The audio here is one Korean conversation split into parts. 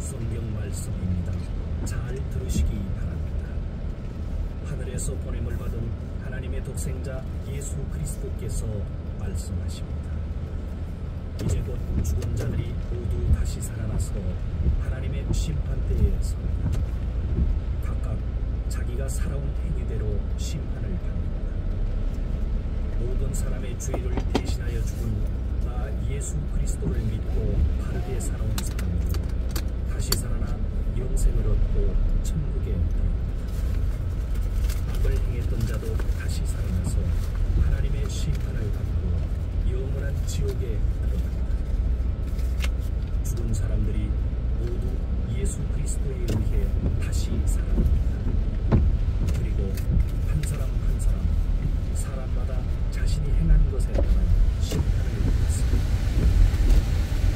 성경 말씀입니다. 잘 들으시기 바랍니다. 하늘에서 보냄을 받은 하나님의 독생자 예수 그리스도께서 말씀하십니다. 이제 곧 죽은 자들이 모두 다시 살아나서 하나님의 심판대에 서리라. 각각 자기가 살아온 행위대로 심판을 받는다. 모든 사람의 죄를 대신하여 죽은 나 예수 그리스도를 믿고 바르게 살아온 사람은 다시 살아나 영생을 얻고 천국에 들어간다. 악을 행했던 자도 다시 살아나서 하나님의 심판을 받고 영원한 지옥에 들어간다. 죽은 사람들이 모두 예수 그리스도에 의해 다시 살아납니다. 그리고 한 사람 한 사람 사람마다 자신이 행한 것에 관한 심판을 받습니다.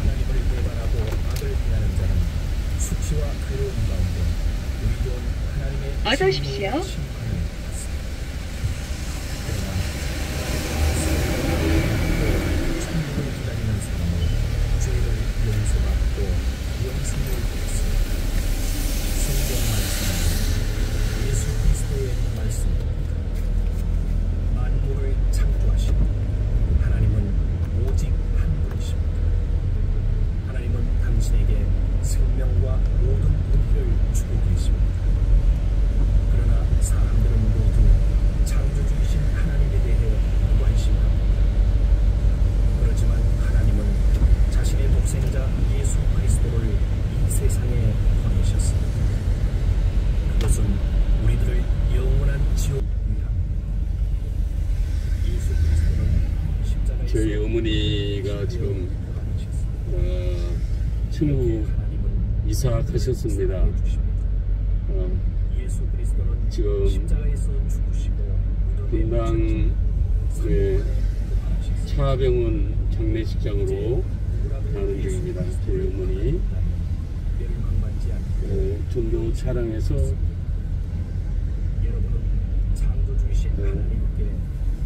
하나님을 배반하고 악을 행하는 자는 수치와 괴로움 가운데 의로운 하나님의 어서 오십시오. 심판을 받습니다. 그러나 하나님의 천국을 기다리는 사람은 죄를 용서받고 영생을 얻습니다. 성경 말씀은 예수 그리스도의 말씀입니다. 만물을 창조하신 하나님은 오직 한 분이십니다. 하나님은 당신에게 생명과 모든 의를 주고 계십니다. 그러나 사람들은 모두 창조주이신 하나님에 대해 무관심합니다. 그렇지만 하나님은 자신의 독생자 예수 그리스도를 이 세상에 보내셨습니다. 그것은 우리들을 영원한 지옥 위함. 예수 그리스도는 십자가에서 저희 어머니가 지금 천국 이사하셨습니다. 지금 분당 차병원 장례식장으로 가는 중입니다. 저희 어머니 전도 차량에서 여러분은 창조주이신 하나님께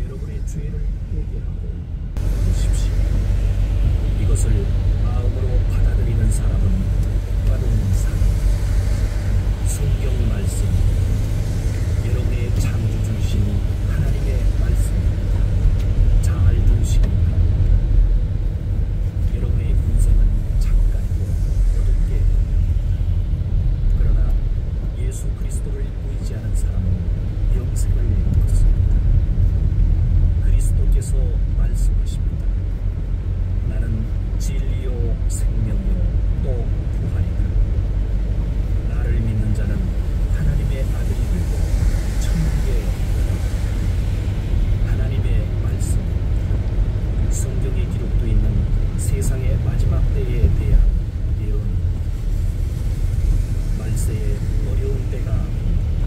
여러분의 죄를 회개하고 보십시오. 이것을 마음으로 받아들이는 사람은 받은 사람. 성경 말씀, 여러분의 창조주이신 하나님의 말씀입니다. 잘 들으시기 바랍니다. 여러분의 인생은 잠깐이고 어둡게, 그러나 예수 그리스도를 의지하는 사람은 영생을 얻습니다. 그리스도께서 말씀하십니다. 나는 진리요 생명이요 또 부활이다. 나를 믿는 자는 하나님의 아들이 되고 천국에 들어간다. 하나님의 말씀, 성경에 기록되어 있는 세상의 마지막 때에 대한 예언입니다. 말세에 어려운 때가 옵니다.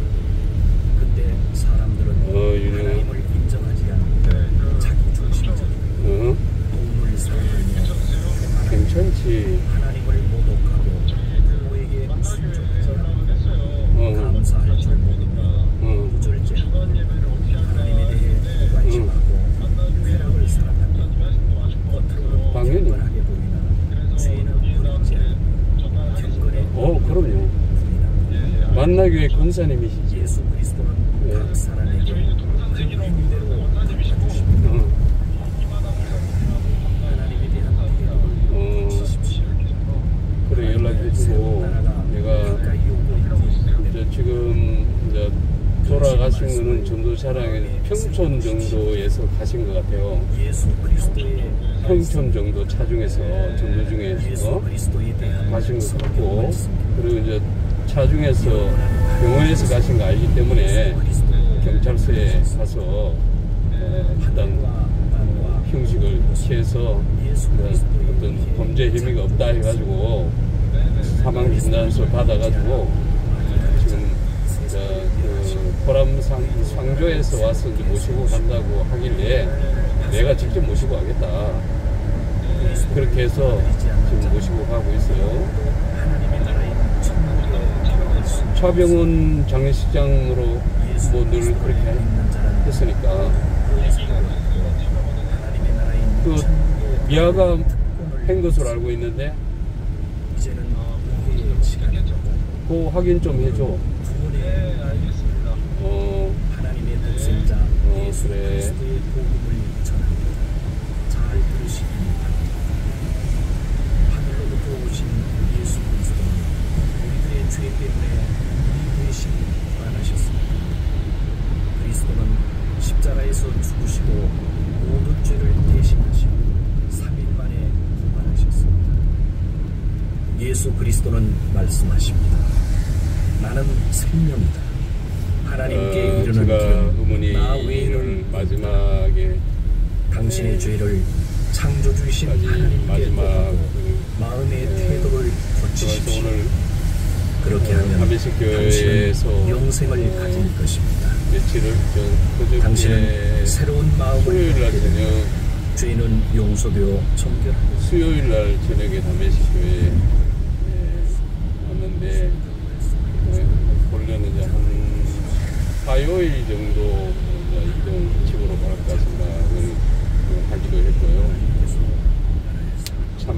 그때 사람들은 하나님을 인정하지 않고 자기 중심적이고 돈을 사랑하며 괜찮지. 하나님을 모독하고 부모에게 순종하지 않고 감사할 줄 모르며 무절제하고 하나님에 대해 무관심하고 쾌락을 사랑하며 겉으로는 경건하게 보이나 죄는 부럽지 않고 경건의 그럼요. 만나교회 권사님이시지. 예수 그리스도는 각 사람에게 그 행위대로 갚아주십니다. 하나님에 대한 피해를 주십시오. 그래 연락해주고 내가 이제 지금 이제 돌아가신 거는 전도차량에 평촌 정도에서 가신 것 같아요. 예수 그리스도의 평촌 정도 차중에서 전도 중에서 가신 것 같고, 그리고 이제 차중에서 병원에서 가신 거 알기 때문에 경찰서에 가서 일단 형식을 취해서 어떤 범죄 혐의가 없다 해가지고 사망 진단서 받아가지고 지금 호남 상조에서 와서 이제 모시고 간다고 하길래 내가 직접 모시고 가겠다. 그렇게 해서 지금 모시고 가고 있어요. 차병원 장례식장으로 뭐 늘 그렇게 했으니까 그 미아가 한 것으로 알고 있는데 시간입니다. 그 확인 좀 해줘. 구원의 하나님의 독생자 예수 그래. 그리스도의 복음을 전합니다. 잘 들으시기 바랍니다. 하늘로부터 오신 예수 그리스도는 우리들의 죄 때문에 우리 대신 고난하셨습니다. 그리스도는 십자가에서 죽으시고 모든 죄를 대신하시고 3일 만에 부활하셨습니다. 예수 그리스도는 말씀하십니다. 나는 생명이다. 하나님께 이르는 제가 길은 어머니 나 외에는 마지막에 당신의 죄를 창조주이신 하나님께 마지막 고하고 마음의 태도를 그래서 고치십시오. 오늘 그렇게 하면 담배식 당신은 교회에서 영생을 가질 것입니다. 며칠을 그저께 당신은 새로운 마음을 수요일날 갖게 되면 저녁 죄는 용서되어 정결하고 수요일날 저녁에 담배식 교회에 왔는데 원래는 이제 한 화요일 정도 이동 집으로 갈까 생각을 하기도 했고요. 참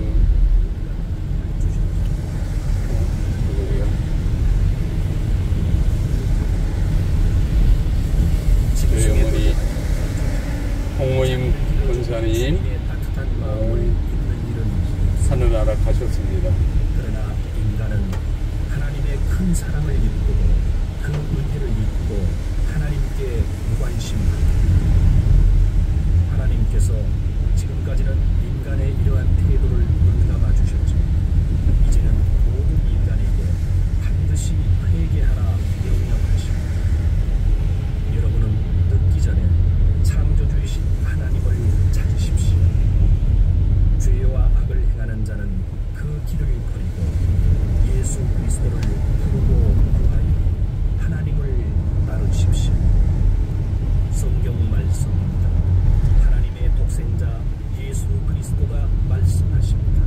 저희 어머니 홍모임 권사님 하늘나라 가셨습니다. 그러나 인간은 하나님의 큰 사랑을 입고 그 은혜를 입고 하나님께 무관심합니다. 하나님께서 지금까지는 인간의 이러한 태도를 눈감아 주셨죠. 이제는 모든 인간에게 반드시 회개하라 명령하십니다. 여러분은 늦기 전에 창조주이신 하나님을 찾으십시오. 죄와 악을 행하는 자는 그 길을 버리고 예수 그리스도를 부르고 구하여 하나님을 따르십시오. 성경 말씀입니다. 하나님의 독생자 예수 그리스도가 말씀하십니다.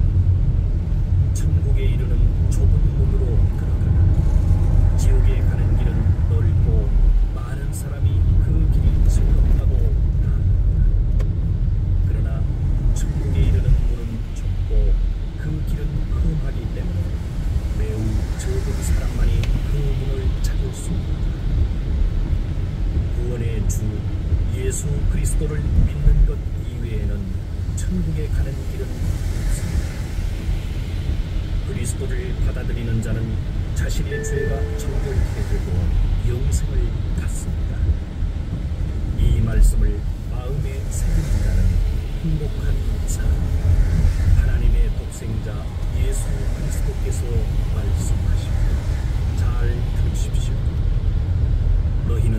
천국에 이르는 좁은 문으로 들어가라. 지옥에 가는 길은 넓고 많은 사람이 그 길이 즐겁다고 나아갑니다. 그러나 천국에 이르는 문은 좁고 그 길은 험하기 때문에 매우 적은 사람만이 그 문을 찾을 수 있다. 구원의 주 예수 그리스도를 믿는 것 이외에는 천국에 가는 길은 없습니다. 그리스도를 받아들이는 자는 자신의 죄가 정결케 되고 영생을 갖습니다. 이 말씀을 마음에 새긴 자는 행복한 사람입니다. 하나님의 독생자 예수 그리스도께서 말씀하십니다. 잘 들으십시오. 너희는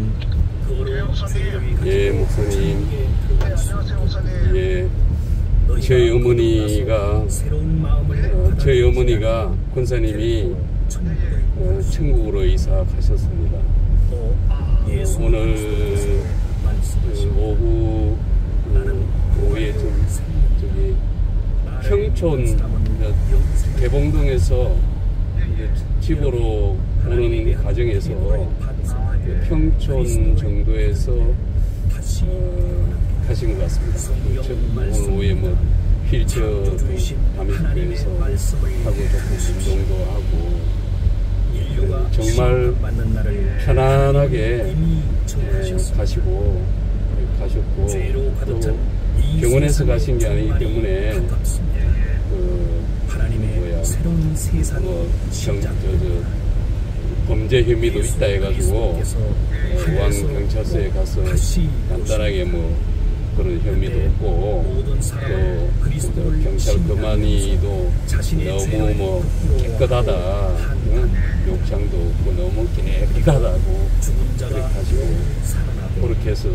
더러운 죄를 가지고 목사님. 천국에 들어갈 수 없다. 예, 저희 어머니가 저희 어머니가 권사님이 천국으로 이사 가셨습니다. 오늘 오후 오후에 좀 저기 평촌 개봉동에서 집으로 오는 과정에서 평촌 정도에서 가신 것 같습니다. 오늘 오후에 뭐 휠체어도 담임교에서 하고 조금 운동도 하고 정말 편안하게 가셨고 또 병원에서 가신 게 아니기 때문에 범죄 혐의도 있다 해가지고 왕경찰서에 가서 간단하게 뭐 그런 혐의도 없고 또 경찰 그만이도 너무 뭐 깨끗하다, 욕창도 없고 너무 깨끗하다고 그렇게 하시고 그렇게 해서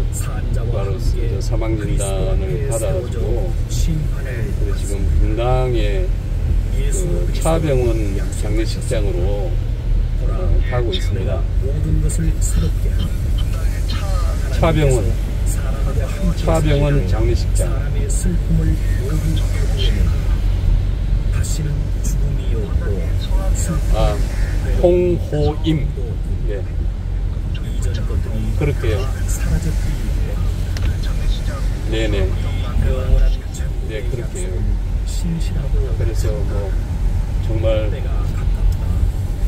바로 사망진단을 받아가지고 그래서 지금 분당에 그 차병원 장례식장으로 가고 있습니다. 차병원 장례식장. 아, 홍호임. 예. 그렇게요. 네네. 네, 그렇게요. 그래서 뭐 정말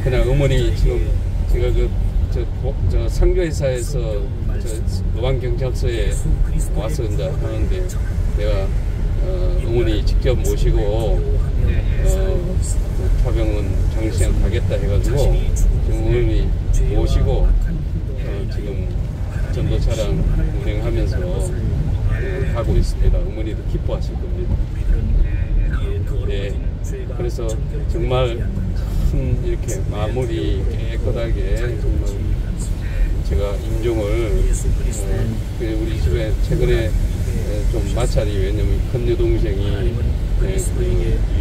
그냥 어머니 지금 제가 저 상교회사에서 저 의왕경찰서에 와서 이제 하는데 내가 어머니 직접 모시고 타병원 장시간 가겠다 해가지고 지금 어머니 모시고 지금 전도 차량 운행하면서 가고 있습니다. 어머니도 기뻐하실 겁니다. 네, 그래서 정말 큰 이렇게 마무리 깨끗하게 정말 제가 임종을 우리 집에 최근에 좀 마찰이, 왜냐면 큰 여동생이 그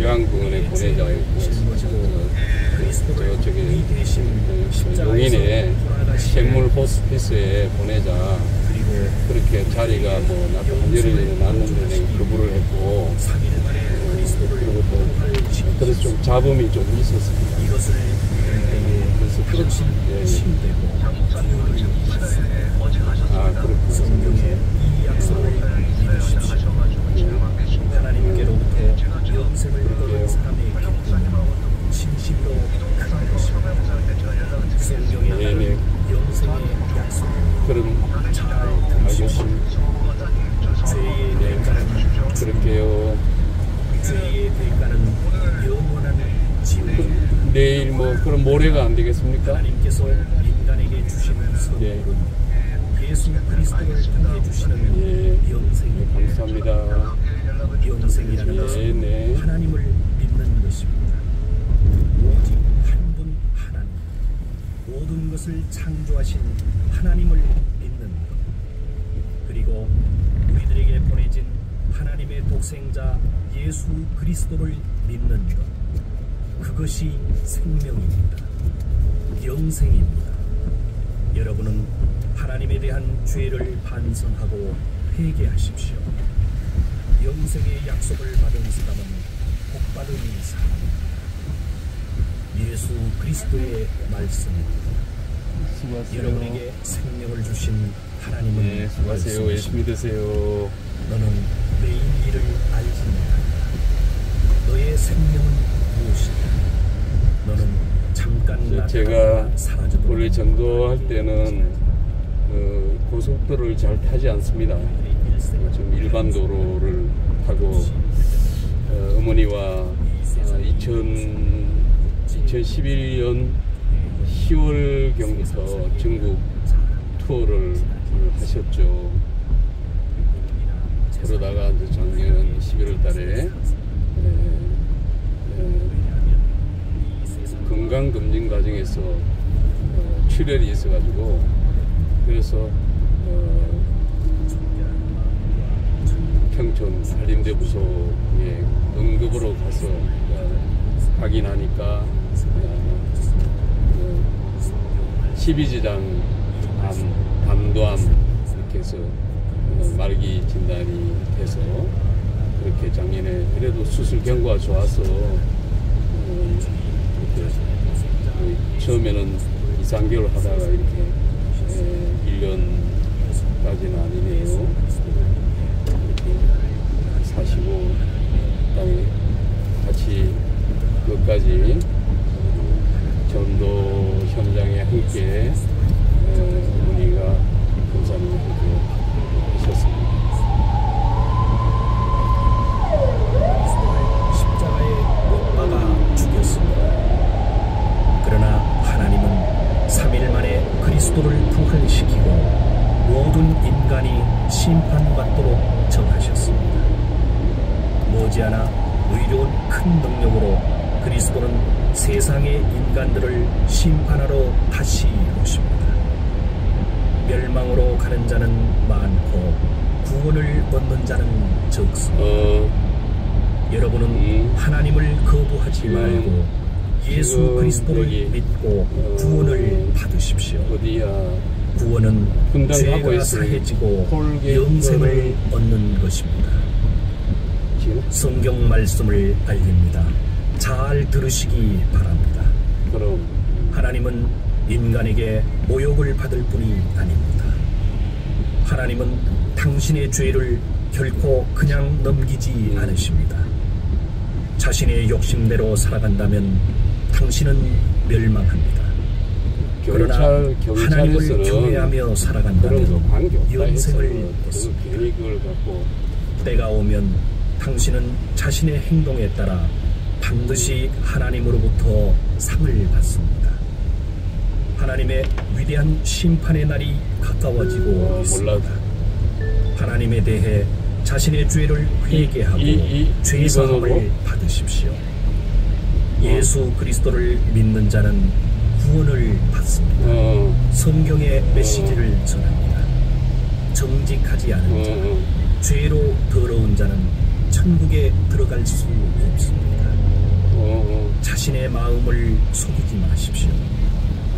요양병원에 보내자 저기 용인에 샘물 호스피스에 보내자, 그렇게 자리가 뭐 나도 한여름에 났는데 거부를 했고, 그리고 또 그래서 좀 잡음이 좀 있었습니다. 그래서 그렇지. 그렇군요. 하나님께로부터 영생을 얻은 사람의 기쁨은 진실로 큰 것입니다. 성경에 영생의 약속, 그럼 잘 알겠습니다. 죄의 대가는 그럴게요. 죄의 대가는 영원한 지옥입니다. 내일 뭐 그럼 모레가 안 되겠습니까? 하나님께서 인간에게 주시는 선물은 예수 그리스도를 통해 주시는 영생입니다. 감사합니다. 영생이라는 것은 하나님을 믿는 것입니다. 오직 한 분 하나님, 모든 것을 창조하신 하나님을 믿는 것, 그리고 우리들에게 보내진 하나님의 독생자 예수 그리스도를 믿는 것, 그것이 생명입니다. 영생입니다. 여러분은 하나님에 대한 죄를 반성하고 회개하십시오. 영생의 약속을 받은 사람은 복받은 사람입니다. 예수 그리스도의 말씀입니다. 수고하세요. 여러분에게 생명을 주신 하나님은 네, 수고하세요. 열심히 드세요. 너는 내 일기를 알지 못한다. 너의 생명은 무엇이냐? 너는 잠깐 제가 사라져도 원래 전도할 때는 고속도로를 잘 타지 않습니다. 좀 일반 도로를 타고 어머니와 2011년 10월경부터 전국 투어를 하셨죠. 그러다가 이제 작년 11월 달에 건강검진 과정에서 출혈이 있어가지고, 그래서 평촌 한림대부소에 응급으로 가서 확인하니까 12지장 담도암 이렇게 해서 말기 진단이 돼서, 그렇게 작년에 그래도 수술 경과가 좋아서 처음에는 2, 3개월 하다가 이렇게 1년까지는 아니네요. 사시고 그다음에 같이 끝까지 전도 현장에 함께 어머니가 검사님을 하셨습니다. 십자가에 못 박아 죽였습니다. 그러나 하나님은 3일 만에 그리스도를 부활시키고 모든 인간이 심판받도록 정하셨습니다. 머지않아 의로운 큰 능력으로 그리스도는 세상의 인간들을 심판하러 다시 오십니다. 멸망으로 가는 자는 많고 구원을 얻는 자는 적습니다. 여러분은 하나님을 거부하지 말고 예수 그리스도를 믿고 구원을 받으십시오. 구원은 죄가 사해지고 영생을 얻는 것입니다. 성경 말씀을 알립니다. 잘 들으시기 바랍니다. 하나님은 인간에게 모욕을 받을 뿐이 아닙니다. 하나님은 당신의 죄를 결코 그냥 넘기지 않으십니다. 자신의 욕심대로 살아간다면 당신은 멸망합니다. 그러나 하나님을 경외하며 살아간다면 영생을 얻습니다. 때가 오면 당신은 자신의 행동에 따라 반드시 하나님으로부터 상을 받습니다. 하나님의 위대한 심판의 날이 가까워지고 있습니다. 하나님에 대해 자신의 죄를 회개하고 죄사함을 받으십시오. 예수 그리스도를 믿는 자는 구원을 받습니다. 성경의 메시지를 전합니다. 정직하지 않은 자, 죄로 더러운 자는 천국에 들어갈 수 없습니다. 자신의 마음을 속이지 마십시오.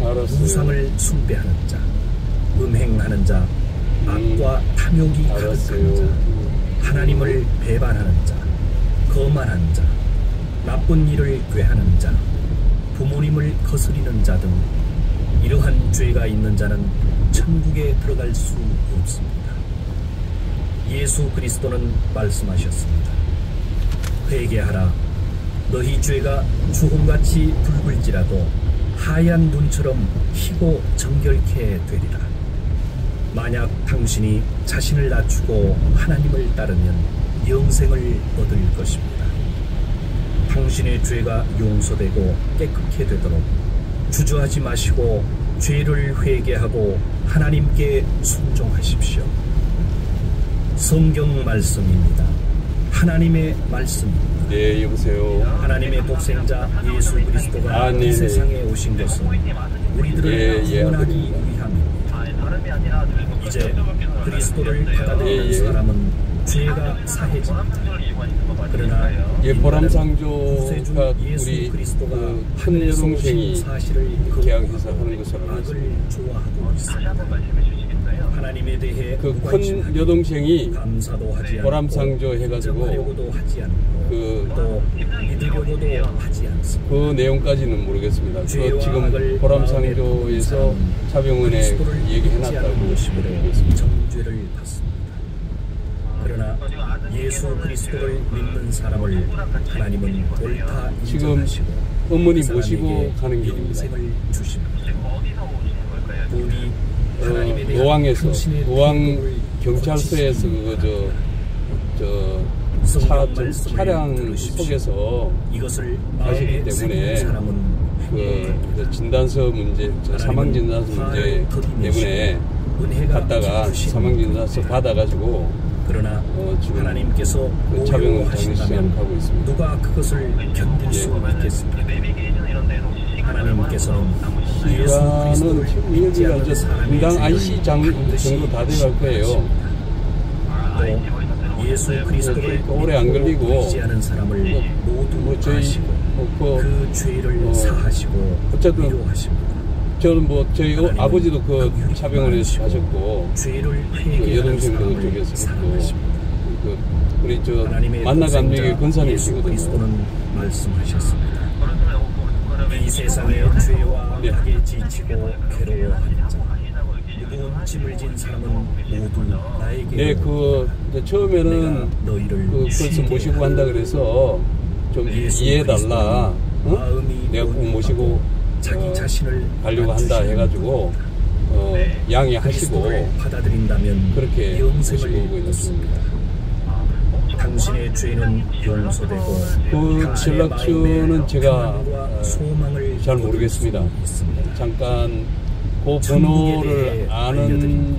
알았어요. 우상을 숭배하는 자, 음행하는 자, 악과 탐욕이 가득한 자, 하나님을 배반하는 자, 거만한 자, 나쁜 일을 꾀하는 자, 부모님을 거스리는 자 등 이러한 죄가 있는 자는 천국에 들어갈 수 없습니다. 예수 그리스도는 말씀하셨습니다. 회개하라. 너희 죄가 주홍같이 붉을지라도 하얀 눈처럼 희고 정결케 되리라. 만약 당신이 자신을 낮추고 하나님을 따르면 영생을 얻을 것입니다. 당신의 죄가 용서되고 깨끗게 되도록 주저하지 마시고 죄를 회개하고 하나님께 순종하십시오. 성경 말씀입니다. 하나님의 말씀입니다. 네, 여보세요. 하나님의 독생자 예수 그리스도가 이 세상에 오신 것은 우리들을 구원하기 위함입니다. 이제 그리스도를 받아들이는 사람은 죄가 사해집니다. 그러나 보람상조가 우리 큰 여동생이 개항해서 하는 것을 악을 좋아하고 있습니다. 하나님에 대해 그 큰 여동생이 감사도 하지 않고 보람상조 해가지고 하지 않고 또 믿으려고도 하지 않습니다. 그 내용까지는 모르겠습니다. 그 지금 보람상조에서 차병원에 얘기해놨다고 모르겠습니다. 정죄를 받습니다. 그러나 예수 그리스도를 믿는 사람을 하나님은 옳다 인정하시고 어머니 모시고 가는 길입니다. 노왕에서 노왕 경찰서에서 차량 속에서 가시기 때문에 그 진단서 문제, 사망 진단서 문제 때문에 갔다가 사망 진단서 받아가지고 지금 하나님께서 그 차병원 장례식장 가고 있습니다. 누가 그것을 견딜 수 있겠습니까? 하나님께서는 시간은 지금 인당 IC 정도 다 돼갈 거예요. 예수 그리스도를 오래 안 걸리고 하는 사람을 모두 아시고 그 죄를 사하시고 어쨌든 위로하십니다. 저는 저희 아버지도 그 차병원에서 하셨고 그 여동생도 그쪽에서 했고 우리 만나감리교 권사님이시거든요. 그리스도는 말씀하셨습니다. 이 세상의 죄와 악에 지치고 괴로워하는 자, 무거운 짐을 진 사람은 모두 나에게. 네, 처음에는 그것을 모시고 한다 그래서 좀 이해해달라. 내가 꼭 모시고 자기 자신을 가려고 한다 해가지고 양해하시고 받아들인다면 그렇게 영생을 모시고 오고 있습니다. 당신의 죄는 용서되고 그 연락처는 제가 잘 모르겠습니다. 잠깐 그 번호를 아는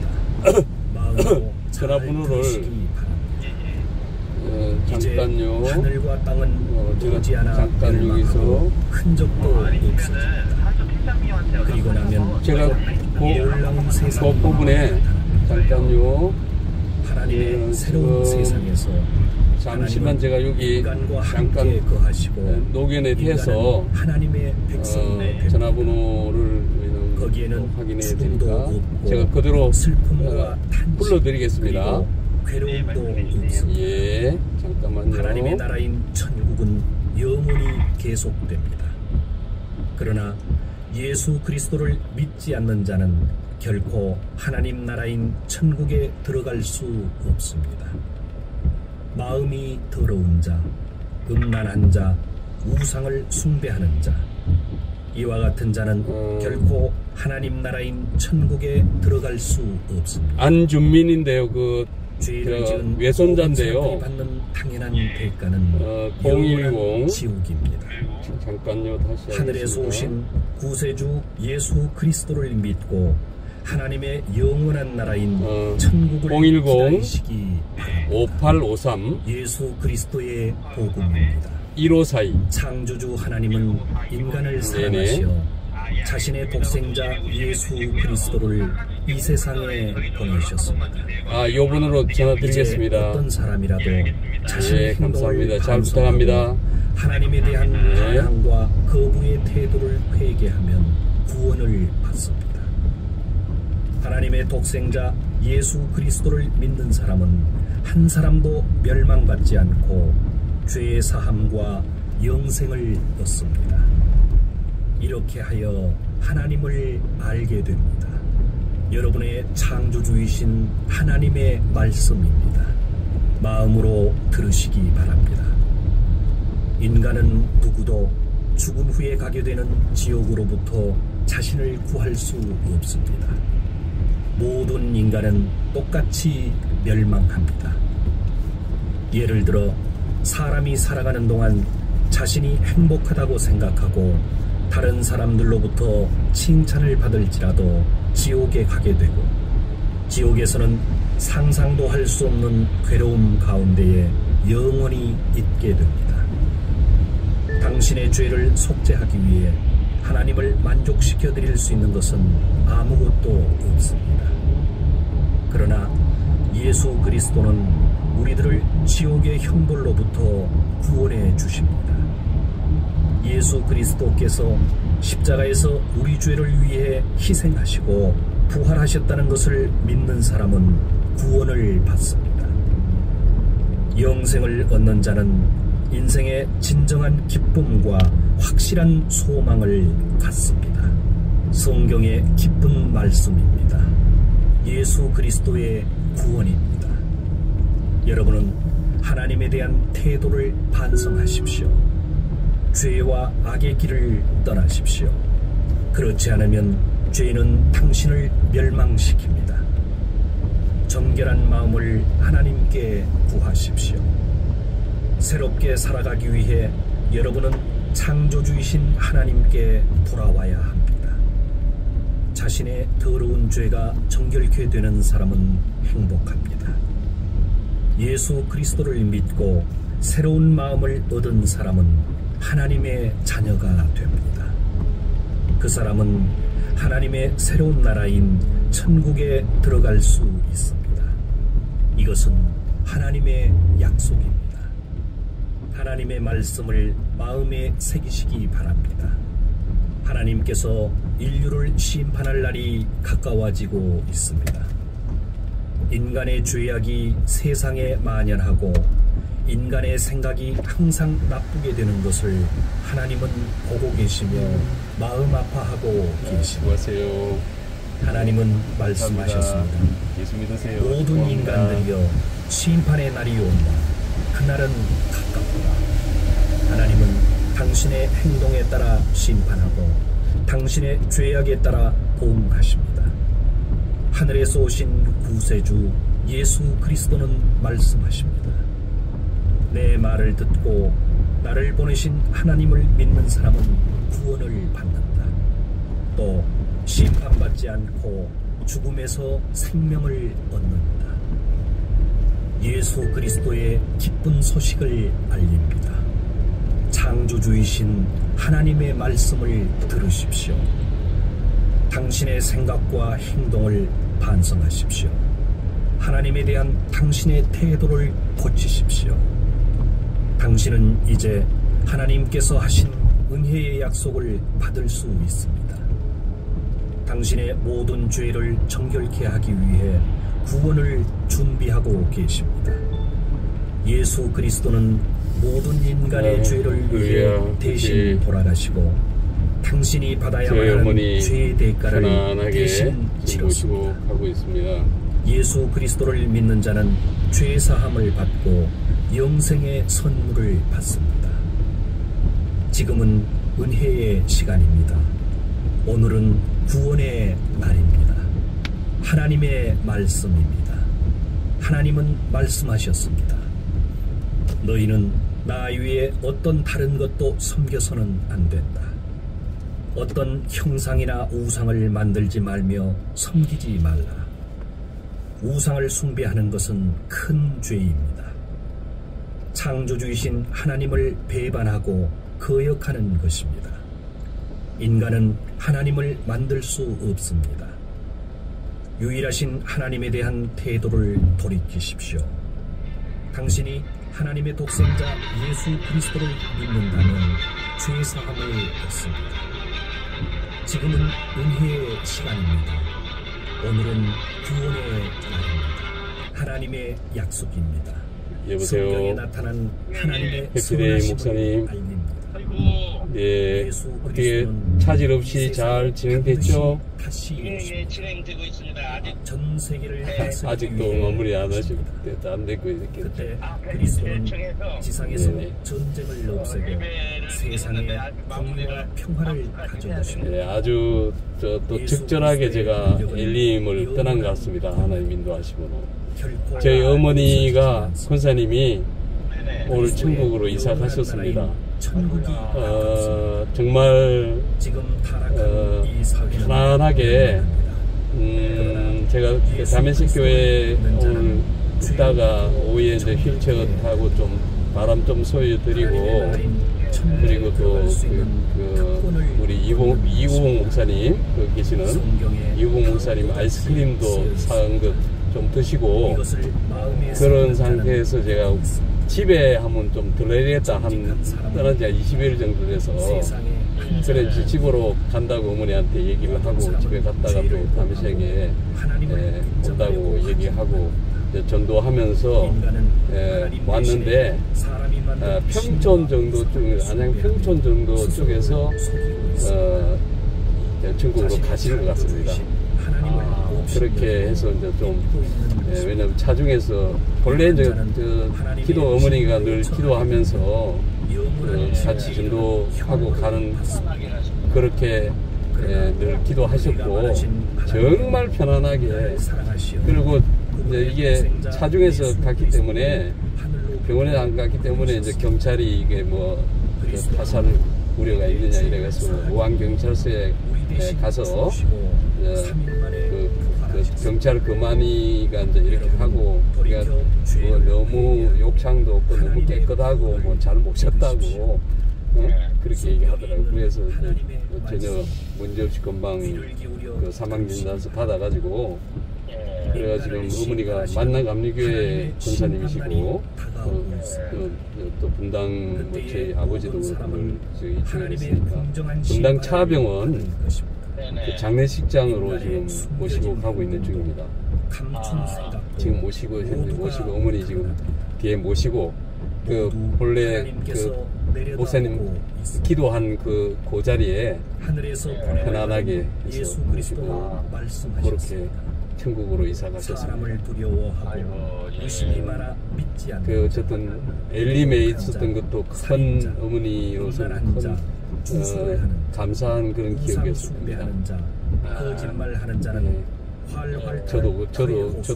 전화번호를 잠깐요. 하늘과 땅은 제가 잠깐 여기서 흔적도 없어집니다. 그리고 나면 제가 그 부분에 잠깐요. 하나님의 새로운 세상에서 잠시만 제가 여기 잠깐 녹연에 대해서 하나님의 전화번호를 거기에는 확인해야 되니까 제가 그대로 불러드리겠습니다. 괴로움도 없습니다. 예, 잠깐만요. 하나님의 나라인 천국은 영원히 계속됩니다. 그러나 예수 그리스도를 믿지 않는 자는 결코 하나님 나라인 천국에 들어갈 수 없습니다. 마음이 더러운 자, 음란한 자, 우상을 숭배하는 자, 이와 같은 자는 결코 하나님 나라인 천국에 들어갈 수 없습니다. 안준민인데요. 그 죄를 지은 외손자인데요. 받는 당연한 대가는 010 지옥입니다. 잠깐요, 다시 하늘에서 오신 구세주 예수 그리스도를 믿고 하나님의 영원한 나라인 천국을 010 기다리시기 바랍니다. 5853 예수 그리스도의 복음입니다. 1542 창조주 하나님은 인간을 사랑하시어 자신의 독생자 예수 그리스도를 이 세상에 보내셨습니다. 요번으로 전화 드리겠습니다. 어떤 사람이라도 자신의 행동을 감사합니다. 잘 반성하고 부탁합니다. 하나님에 대한 반항과 거부의 태도를 회개하면 구원을 받습니다. 하나님의 독생자 예수 그리스도를 믿는 사람은 한 사람도 멸망받지 않고 죄의 사함과 영생을 얻습니다. 이렇게 하여 하나님을 알게 됩니다. 여러분의 창조주이신 하나님의 말씀입니다. 마음으로 들으시기 바랍니다. 인간은 누구도 죽은 후에 가게 되는 지옥으로부터 자신을 구할 수 없습니다. 모든 인간은 똑같이 멸망합니다. 예를 들어 사람이 살아가는 동안 자신이 행복하다고 생각하고 다른 사람들로부터 칭찬을 받을지라도 지옥에 가게 되고, 지옥에서는 상상도 할 수 없는 괴로움 가운데에 영원히 있게 됩니다. 당신의 죄를 속죄하기 위해 하나님을 만족시켜 드릴 수 있는 것은 아무것도 없습니다. 그러나 예수 그리스도는 우리들을 지옥의 형벌로부터 구원해 주십니다. 예수 그리스도께서 십자가에서 우리 죄를 위해 희생하시고 부활하셨다는 것을 믿는 사람은 구원을 받습니다. 영생을 얻는 자는 인생의 진정한 기쁨과 확실한 소망을 갖습니다. 성경의 기쁜 말씀입니다. 예수 그리스도의 구원입니다. 여러분은 하나님에 대한 태도를 반성하십시오. 죄와 악의 길을 떠나십시오. 그렇지 않으면 죄는 당신을 멸망시킵니다. 정결한 마음을 하나님께 구하십시오. 새롭게 살아가기 위해 여러분은 창조주이신 하나님께 돌아와야 합니다. 자신의 더러운 죄가 정결케 되는 사람은 행복합니다. 예수 그리스도를 믿고 새로운 마음을 얻은 사람은 하나님의 자녀가 됩니다. 그 사람은 하나님의 새로운 나라인 천국에 들어갈 수 있습니다. 이것은 하나님의 약속입니다. 하나님의 말씀을 마음에 새기시기 바랍니다. 하나님께서 인류를 심판할 날이 가까워지고 있습니다. 인간의 죄악이 세상에 만연하고 인간의 생각이 항상 나쁘게 되는 것을 하나님은 보고 계시며 마음 아파하고 계십니다. 하나님은 말씀하셨습니다. 예수 믿으세요. 모든 인간들이여 심판의 날이 온다. 그날은 가깝다. 하나님은 당신의 행동에 따라 심판하고 당신의 죄악에 따라 보응하십니다. 하늘에서 오신 구세주 예수 그리스도는 말씀하십니다. 내 말을 듣고 나를 보내신 하나님을 믿는 사람은 구원을 받는다. 또 심판받지 않고 죽음에서 생명을 얻는다. 예수 그리스도의 기쁜 소식을 알립니다. 창조주이신 하나님의 말씀을 들으십시오. 당신의 생각과 행동을 반성하십시오. 하나님에 대한 당신의 태도를 고치십시오. 당신은 이제 하나님께서 하신 은혜의 약속을 받을 수 있습니다. 당신의 모든 죄를 정결케 하기 위해 구원을 준비하고 계십니다. 예수 그리스도는 모든 인간의 죄를 위해 대신 돌아가시고 당신이 받아야만 하는 죄의 대가를 대신 치렀습니다. 예수 그리스도를 믿는 자는 죄 사함을 받고 영생의 선물을 받습니다. 지금은 은혜의 시간입니다. 오늘은 구원의 날입니다. 하나님의 말씀입니다. 하나님은 말씀하셨습니다. 너희는 나 위에 어떤 다른 것도 섬겨서는 안 된다. 어떤 형상이나 우상을 만들지 말며 섬기지 말라. 우상을 숭배하는 것은 큰 죄입니다. 창조주이신 하나님을 배반하고 거역하는 것입니다. 인간은 하나님을 만들 수 없습니다. 유일하신 하나님에 대한 태도를 돌이키십시오. 당신이 하나님의 독생자 예수 그리스도를 믿는다면 죄사함을 얻습니다. 지금은 은혜의 시간입니다. 오늘은 구원의 날입니다. 하나님의 약속입니다. 여보세요. 성경에 나타난 하나님의 백수대 목사님. 네, 어떻게 차질 없이 잘 진행됐죠? 예, 진행되고 있습니다. 전 세계를 아직도 마무리 안 하시고 안 되고 이렇게. 그때 그리스도는 지상에서 전쟁을 없애고 세상에 공의와 평화를 가져오십니다. 네, 아주 또 적절하게 제가 엘림을 떠난 것 같습니다. 하나님 인도하시므로. 저희 어머니가 권사님이 오늘 천국으로 이사 가셨습니다. 정말 편안하게 제가 다메섹 교회 오늘 있다가 오후에 이제 휠체어 타고 좀 바람 좀 소유드리고, 그리고 또 우리 이우봉 목사님 계시는 이우봉 목사님 아이스크림도 사은 것 좀 드시고, 그런 상태에서 제가 집에 한번 좀 들러야겠다. 떠난 지가 20일 정도 돼서. 그래, 집으로 간다고 어머니한테 얘기를 하고, 집에 갔다가 또 다메섹에 온다고 얘기하고, 전도하면서 왔는데, 평촌 정도 쪽, 안양 평촌 정도 쪽에서 중국으로 가시는 것 같습니다. 그렇게 해서 이제 좀, 왜냐면 차중에서 본래 이제 기도 어머니가 늘 기도하면서 같이 전도하고 가는, 그렇게 늘 기도하셨고, 정말 편안하게. 그리고 이제 이게 차중에서 갔기 때문에, 병원에 안 갔기 때문에 이제 경찰이 이게 뭐 타살 우려가 있느냐 이래가지고 우왕경찰서에 가서 그 경찰 그만이가 이제 이렇게 하고, 우리가 뭐 너무 욕창도 없고 너무 깨끗하고 뭐 잘 모셨다고 그렇게 얘기하더라고요. 그래서 전혀 문제없이 금방 그 사망진단서 받아가지고, 그래가 지금 어머니가 만나감리교회 권사님이시고, 또 분당 뭐 저희 아버지도 저희 이쪽에 있으니까 분당 차병원 그 장례식장으로 지금 모시고 가고 있는 중입니다. 지금 모시고 현재 모시고 어머니 지금 뒤에 모시고, 그 본래 그 목사님 기도한 그 자리에 편안하게 해서 모시고 그렇게 천국으로 이사 가셨습니다. 그 어쨌든 엘림에 있었던 것도 큰 어머니로서는 큰 감사한 그런 기억이었습니다. 거짓말하는 자는 저도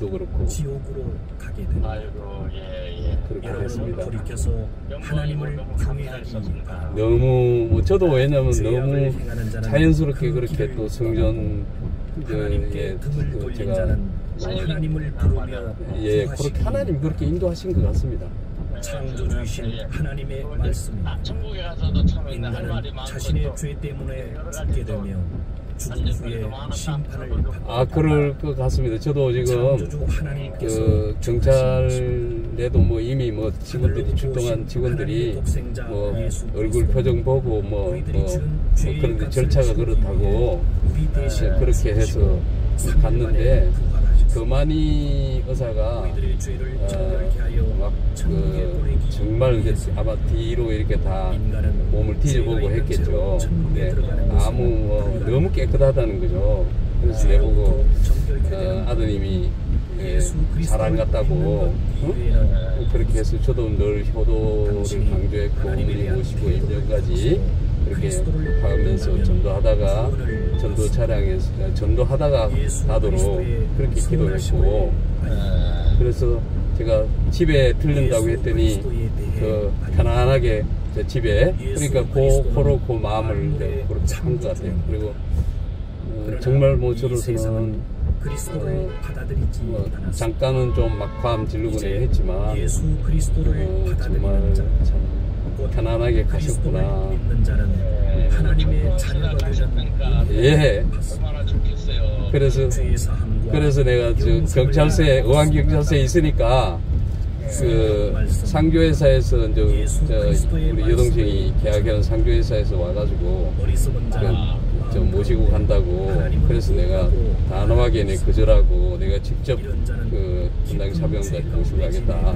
그렇고 지옥으로 가게 됩니다. 그렇게 됐습니다. 돌이켜서 하나님을 경외하기 바랍니다. 너무 뭐 저도 왜냐면 너무 자연스럽게 그렇게 또 성전 제가 하나님을 부르며 그렇게 하나님 그렇게 인도하신 것 같습니다. 창조주이신 하나님의 말씀입니다. 인간은 자신의 죄 때문에 죽게 되며 죽은 후에 심판을 받고, 그럴 것 같습니다. 저도 지금 그 경찰에도 뭐 이미 뭐 직원들이 출동한 직원들이 뭐 얼굴 표정 보고 뭐 그런데 절차가 그렇다고 그렇게 해서 갔는데, 그만이 의사가 정말 이제 아마 뒤로 이렇게 다 몸을 뒤져보고 했겠죠. 아무 너무 깨끗하다는 거죠. 그래서 내보고 아드님이 잘 안 갔다고 그렇게 해서 저도 늘 효도를 강조했고 어머니 모시고 임명까지 그렇게 하면서 전도 차량에서 전도하다가 가도록 그렇게 기도했고, 그래서 제가 집에 들른다고 했더니 편안하게 집에, 그러니까 고로 그 마음을 그렇게 한 것 같아요. 그리고 정말 뭐 저로서는 잠깐은 좀 막ความ질르곤 했지만 정말 참 편안하게 가셨구나. 하나님의 자녀가 되는 예. 그래서 내가 경찰서에, 의왕경찰서에 있으니까 상교회사에서 우리 여동생이 계약한 상교회사에서 와가지고 좀 모시고 간다고. 그래서 내가 단호하게 거절하고 내가 직접 분당 사병까지 모시고 가겠다.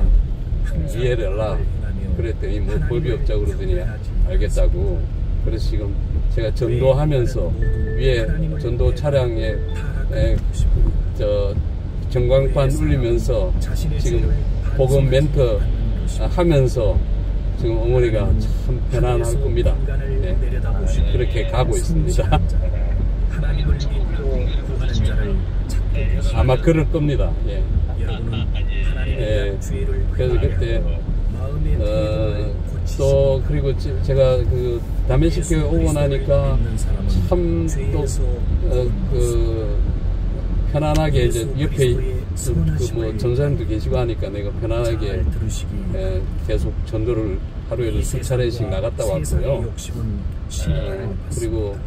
이해를 해라. 그랬더니 뭐 법이 없자고 그러더니 알겠다고. 그래서 지금 제가 전도하면서 위에 전도 차량에 전광판 울리면서 지금 복음 멘트 하면서 지금 어머니가 참 편안할 겁니다. 네. 그렇게 가고 있습니다. 아마 그럴 겁니다. 예. 예. 그래서 그때 또 그리고 제가 다메섹교에 오고 나니까 참 또 편안하게 이제 옆에 뭐 전사님도 계시고 하니까 내가 편안하게 계속 전도를 하루에도 3차례씩 나갔다 왔고요. 그리고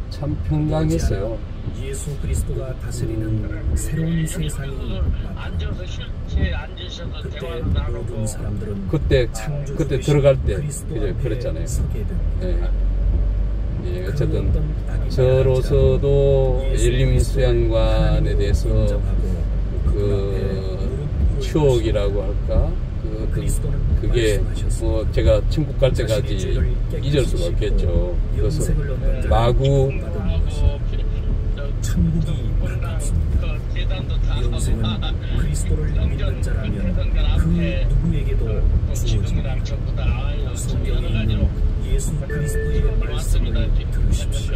참 평강했어요. 예수 그리스도가 다스리는 새로운 세상이 앉아서 실체에 앉으셔서 대화를 나누고 그때 들어갈 때 그랬잖아요. 예, 어쨌든 저로서도 엘림 수양관에 대해서 추억이라고 할까, 그게 뭐 제가 천국 갈 때까지 잊을 수가 없겠죠. 그래서 마구 천국이 가깝습니다. 영생은 그리스도를 믿는 자라면 그 누구에게도 주어집니다. 성경에 있는 예수 그리스도의 말씀을 들으십시오.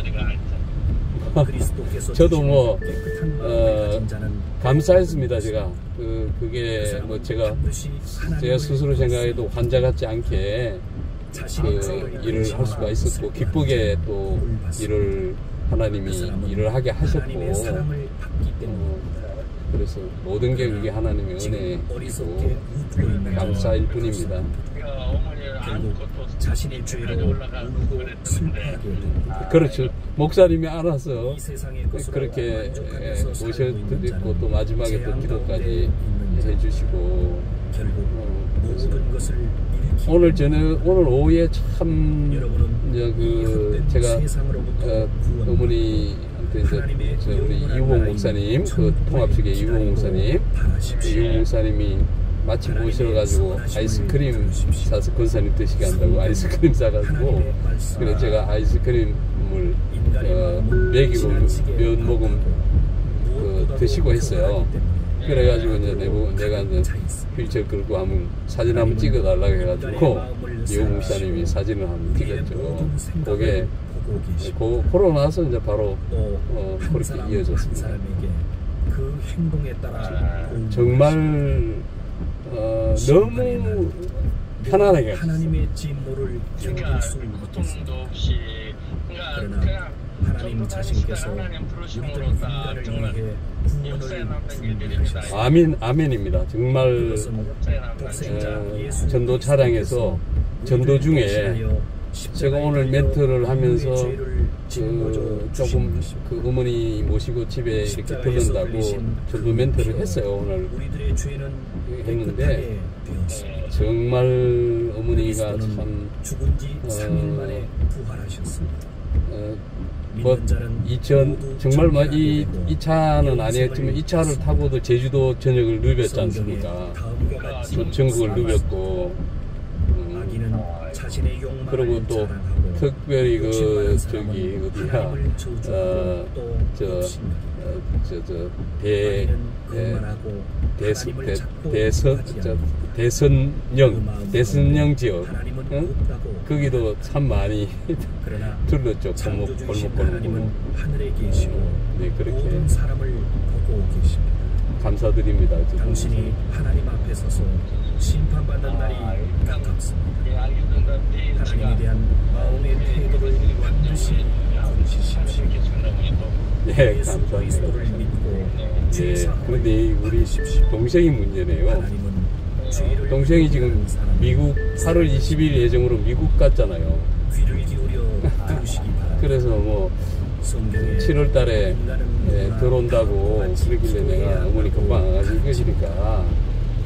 저도 뭐 감사했습니다. 제가 그게 뭐 제가 스스로 생각해도 환자 같지 않게 일을 할 수가 있었고, 기쁘게 또 하나님이 일을 하게 하셨고, 그래서 모든 게 그게 하나님의 은혜이고 감사일 뿐입니다. 자신의 죄로 울고 슬퍼하게 됩니다. 그렇죠. 목사님이 알아서 그렇게 모셔드리고 또 마지막에 또 기도까지 해주시고, 오늘 오후에 참 제가 어머니한테 우리 이우봉 목사님, 통합측의 이우봉 목사님이 마침 오셔가지고 아이스크림 사서 권사님 드시게 한다고 아이스크림 사가지고, 그래서 제가 아이스크림을 먹이고 몇 모금 드시고 했어요. 그래가지고 이제 내가 이제 휠체어 끌고 한번 사진 한번 찍어달라고 해가지고 이우봉 목사님이 사진을 한번 찍었죠. 그게 그러고 나서 이제 바로 그렇게 이어졌습니다. 그 행동에 따라 정말 너무 편안하게 하나님의 진노를 견딜 수 있겠습니다. 그러나 하나님 자신께서 우리들 인간을 위해 구원을 준비하셨습니다. 아멘입니다. 정말 전도 차량에서 전도 중에 제가 오늘 멘트를 하면서 조금 어머니 모시고 집에 이렇게 들른다고 전도 멘트를 했어요. 오늘 했는데 정말 어머니가 참 죽은 지 3일 만에 부활하셨습니다. 정말 뭐 이 차는 아니었지만 이 차를 타고도 제주도 전역을 누볐지 않습니까? 전국을 누볐고, 그리고 또 특별히 그 저기 어디야 대선령 지역 거기도 참 많이 둘렀죠. 골목골목. 하늘에 계시고 네, 그렇게 모든 사람을 보고 계십니다. 감사드립니다. 당신이 하나님 앞에 서서 심판받는 날이 가깝습니다. 하나님에 대한 마음의 태도를 반드시 고치십시오. 네, 감사합니다. 네, 그런데 우리 동생이 문제네요. 동생이 지금 미국 8월 20일 예정으로 미국 갔잖아요. 그래서 뭐 7월 달에 들어온다고 그러길래 내가 어머니 금방 안 가실 것이니까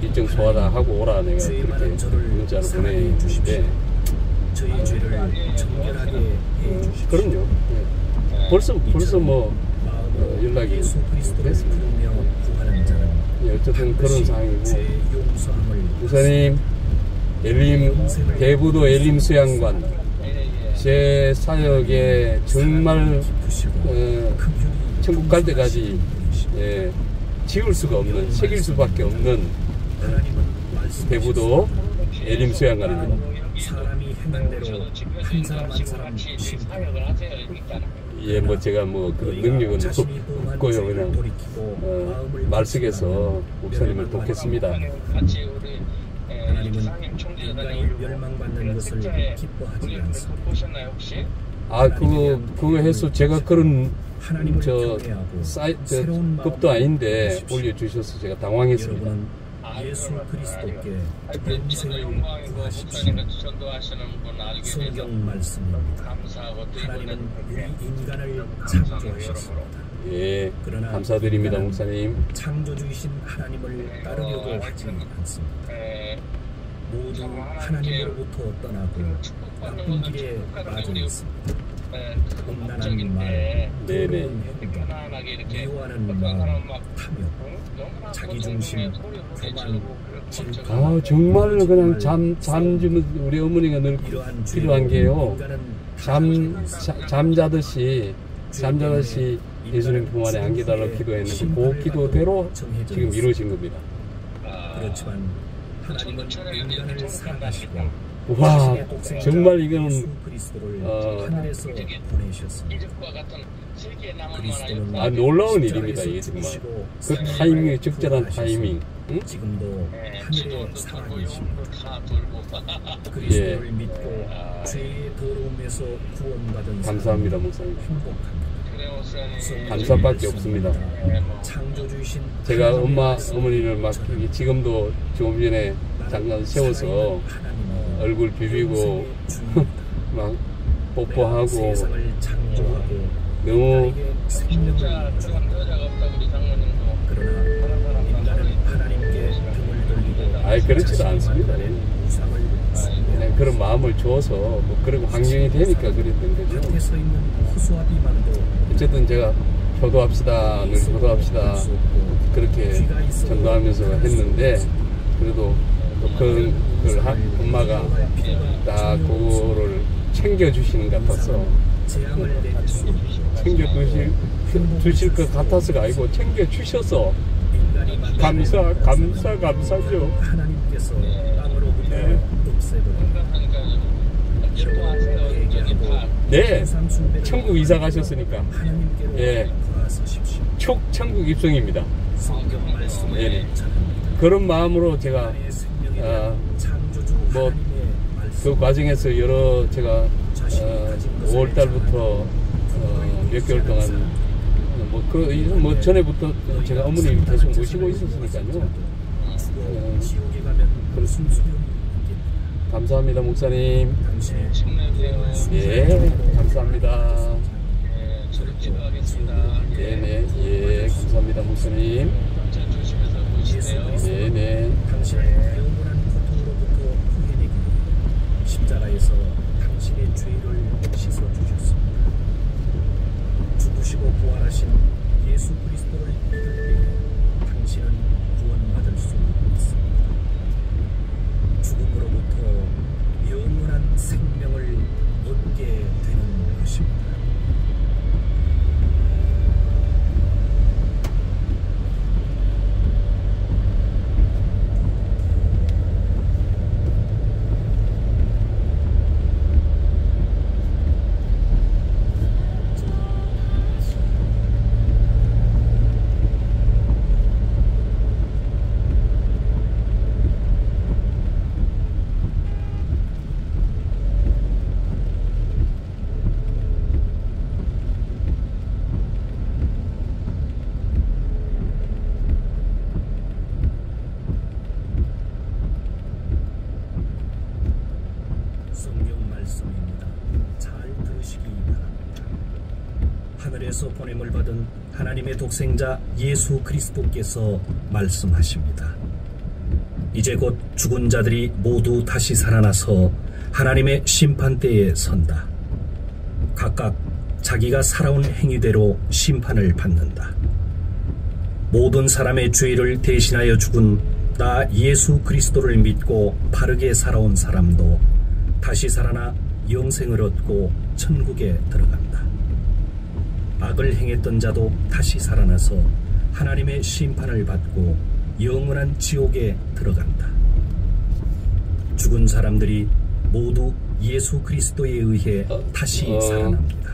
일정 소화다 하고 오라 내가 그렇게 문자를 보내는데 저희 죄를 정결하게 해주십시오. 그럼요. 네. 벌써 뭐 연락이 됐습니다. 네, 어쨌든 그런 상황이고 목사님 엘림 대부도 엘림 수양관 제 사역에 정말 천국 갈 때까지 지울 수가 없는 새길 수밖에 없는 대부도 엘림 수양관입니다. 사람이 행한 대로 한 사람 한 사람 예, 뭐 제가 뭐 그런 능력은 없고요. 그냥 말 속에서 목사님을 돕겠습니다. 하나님은 인간이 멸망받는 것을 기뻐하지 않습니다. 아, 그거 해서 제가 그런 급도 아닌데 올려주셔서 제가 당황했습니다. 예수 그리스도께 영생을 구하십시오. 성경 말씀입니다. 하나님은 우리 인간을 창조하셨습니다. 예, 감사드립니다, 목사님. 창조주이신 하나님을 따르려고 하지 않습니다. 모두 하나님으로부터 떠나고 나쁜 길에 빠져 있습니다. 험난한 말, 더러운 행동, 미워하는 마음, 탐욕, 자기중심, 교만, 질투. 정말 그냥 잠주는 우리 어머니가 늘 필요한 게요. 잠자듯이 예수님 품 안에 안기달라고 기도했는데 그 기도대로 지금 이루어진 겁니다. 그렇지만 하나님은 인간을 사랑하시고 와, 정말 이거는 하늘에서 보내셨습니다. 놀라운 일입니다. 이게 정말 그 타이밍이 적절한 타이밍. 응? 지금도 하늘에 살아계십니다. 그리스도를 믿고 죄의 더러움에서 구원받은 감사합니다, 목사님. 행복합니다. 감사밖에 없습니다. 창조주이신 제가 어머니를 막 지금도 조금 전에 잠깐 세워서 얼굴 비비고 막 뽀뽀하고 너무 그렇지도 않습니다. 그냥 그런 마음을 줘서 뭐 그런 환경이 되니까 그랬던 거죠. 어쨌든 제가 효도합시다, 늘 효도합시다 그렇게 전도하면서 했는데 그래도 그걸 엄마가 딱 그거를 챙겨주시는 것 같아서 챙겨주실 것 같아서가 아니고 챙겨주셔서 감사죠. 하나님께서 땅으로부터 네, 천국 이사 가셨으니까 천국 입성입니다. 네. 그런 마음으로 제가 뭐 그 과정에서 제가 5월 달부터 몇 개월 동안 뭐 전에부터 제가 어머니 계속 모시고 있었으니까요. 감사합니다, 목사님. 예, 감사합니다. 네네, 예, 감사합니다, 목사님. 네네. 십자가에서 당신의 죄를 씻어주셨습니다. 죽으시고 부활하신 예수 그리스도를 믿을 때 당신은 구원받을 수 있습니다. 죽음으로부터 영원한 생명을 얻게 되는 것입니다. 성경 말씀입니다. 잘 들으시기 바랍니다. 하늘에서 보냄을 받은 하나님의 독생자 예수 그리스도께서 말씀하십니다. 이제 곧 죽은 자들이 모두 다시 살아나서 하나님의 심판대에 선다. 각각 자기가 살아온 행위대로 심판을 받는다. 모든 사람의 죄를 대신하여 죽은 나 예수 그리스도를 믿고 바르게 살아온 사람도 다시 살아나 영생을 얻고 천국에 들어간다. 악을 행했던 자도 다시 살아나서 하나님의 심판을 받고 영원한 지옥에 들어간다. 죽은 사람들이 모두 예수 그리스도에 의해 다시 살아납니다.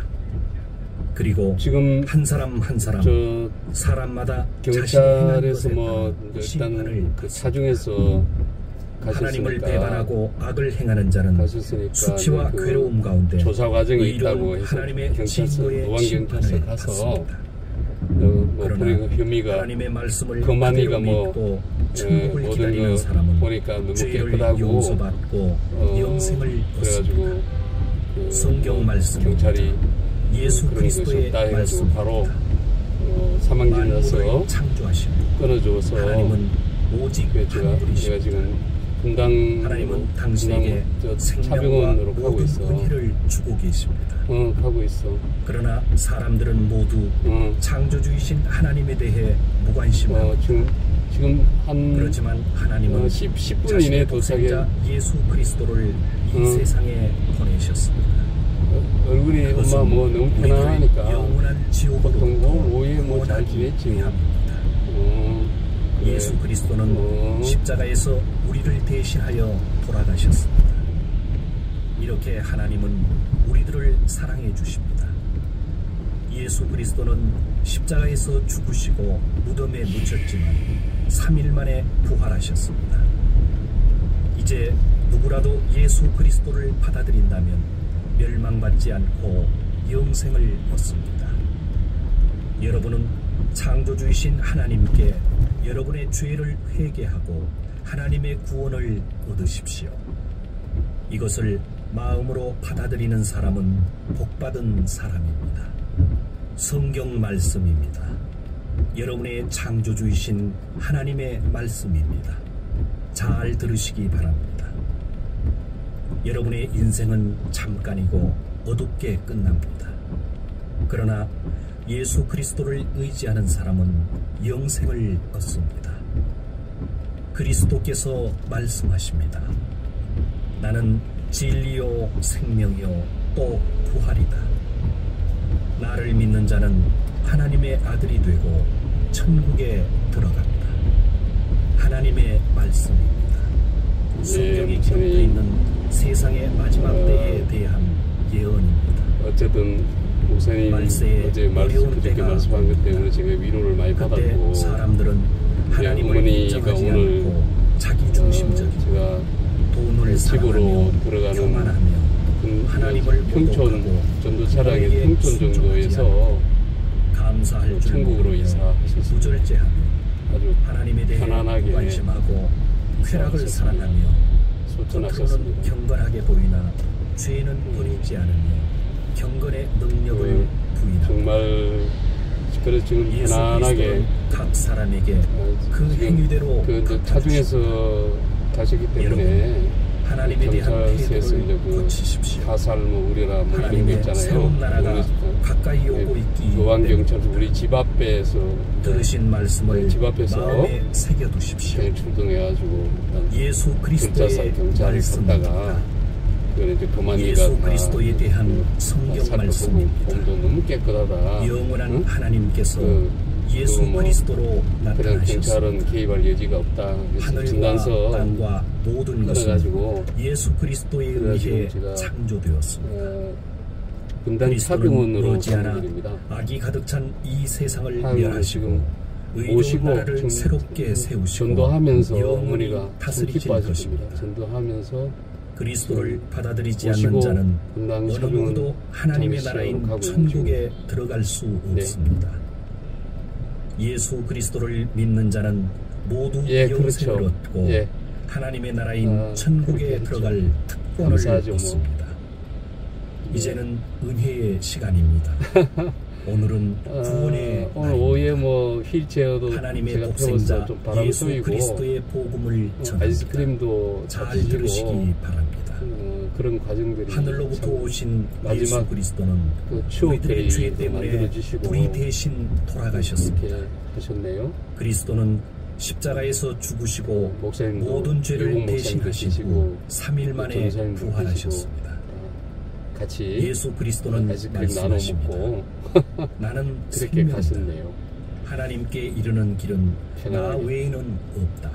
그리고 지금 한 사람 한 사람 사람마다 경찰에서 뭐 일단 그 사중에서 하나님을 배반하고 악을 행하는 자는 수치와 그 괴로움 가운데 조사 과정이 있다고 해서 하나님의 경찰서 노원경찰서 가서 그러나 혐의가 하나님의 말씀을 거만이가 그대로 뭐 믿고 천국을 모든 기다리는 거 사람은 보니까 너무 죄를 깨끗하고 용서받고 영생을 그래가지고 얻습니다. 성경 말씀 경찰이 예수 그런 것이 그리스도의 없다 해가지고 말씀입니다. 바로 사망진에서 창조하신 끊어줘서 하나님은 오직 제가 지금 분당 하나님은 당신에게 생명과 차병원으로 가고 모든 있어. 은혜를 주고 계십니다. 가고 있어. 그러나 사람들은 모두 창조주이신 하나님에 대해 무관심하고 지금 한 그렇지만 하나님은 10분 이내에 도착해. 예수 그리스도를 이 세상에 보내셨습니다. 얼굴이 엄마 뭐 너무 편안하니까 영원한 지옥으로 보통 뭐 오해 뭐 잘 지냈지. 예수 그리스도는 십자가에서 우리를 대신하여 돌아가셨습니다. 이렇게 하나님은 우리들을 사랑해 주십니다. 예수 그리스도는 십자가에서 죽으시고 무덤에 묻혔지만 3일 만에 부활하셨습니다. 이제 누구라도 예수 그리스도를 받아들인다면 멸망받지 않고 영생을 얻습니다. 여러분은 창조주이신 하나님께 여러분의 죄를 회개하고 하나님의 구원을 얻으십시오. 이것을 마음으로 받아들이는 사람은 복받은 사람입니다. 성경 말씀입니다. 여러분의 창조주이신 하나님의 말씀입니다. 잘 들으시기 바랍니다. 여러분의 인생은 잠깐이고 어둡게 끝납니다. 그러나 예수 그리스도를 의지하는 사람은 영생을 얻습니다. 그리스도께서 말씀하십니다. 나는 진리요 생명이요 또 부활이다. 나를 믿는 자는 하나님의 아들이 되고 천국에 들어간다. 하나님의 말씀입니다. 성경이 기록되어 있는 세상의 마지막 때에 대한 예언입니다. 어쨌든 목사님 어제 그렇게 말씀한 것 때문에 제가 위로를 많이 받았고, 사람들은 하나님을 인정하지 않고 자기 중심적이고 제가 돈을 집으로 들어가는 하나님을 평촌 전도차량의 평촌 정도에서 감사할 줄 천국으로 이사하셨습니다. 무절제하며 아주 하나님에 대해 편안하게 관심하고 쾌락을 사랑하며 소천하셨습니다. 경건하게 보이나 죄는 버리지 않으며 경건의 능력을 부인하고 정말 그래서 지금 편안하게 각 사람에게 그 행위대로 차중에서 가셨기 때문에 하나님에 대한 태도를 고치십시오. 사살 뭐 우리라 뭐 이런 거 있잖아요. 새로운 나라가 가까이 오고 있기 노안경찰서 우리 집 앞에서 들으신 말씀을 집 앞에서 마음에 새겨두십시오. 출동해가지고 예수 그리스도의 경찰이 갔다가 이제 그만이가 예수 그리스도에 대한 성경 말씀입니다. 몸도 너무 깨끗하다. 영원한 하나님께서 예수 뭐 그리스도로 그런 나타나셨습니다. 경찰은 개입할 여지가 없다. 하늘과 진단서 땅과 모든 것은 끊어가지고 예수 그리스도에 의해 창조되었습니다. 분단 그리스도는 차병원으로 머지않아 가는 길입니다. 악이 가득 찬 이 세상을 하여간 멸하시고 지금 의로운 오시고 나라를 좀 새롭게 세우시고 전도하면서 영원히 어머니가 참 다스리실 기뻐하실 것입니다. 겁니다. 전도하면서 그리스도를 받아들이지 오시고 않는 자는 분당 어느 차병원 누구도 하나님의 정시로 나라인 가고 천국에 들어갈 수 없습니다. 예수 그리스도를 믿는 자는 모두 영생을 그렇죠. 얻고 하나님의 나라인 천국에 들어갈 특권을 감사하죠, 얻습니다. 이제는 은혜의 시간입니다. 오늘은 구원의 오늘 오후에 뭐 휠체어도 하나님의 제가 독생자 태워서 좀 바람 예수 쏘이고 그리스도의 복음을 전합니다. 아이스크림도 잘 드시고 들으시기 바랍니다. 그런 과정들이 하늘로부터 참 오신 예수 마지막 그리스도는 그 추억들이 우리들의 죄 때문에 만들어주시고 우리 대신 돌아가셨습니다. 이렇게 하셨네요. 그리스도는 십자가에서 죽으시고 목사님도 모든 죄를 미국 대신하시고 목사님도 3일 만에 전사님도 부활하셨습니다. 같이 예수 그리스도는 아이스크림 나눠 말씀하십니다. 먹고 나는 그렇게 생명이다. 가셨네요. 하나님께 이르는 길은 편안하게. 나 외에는 없다.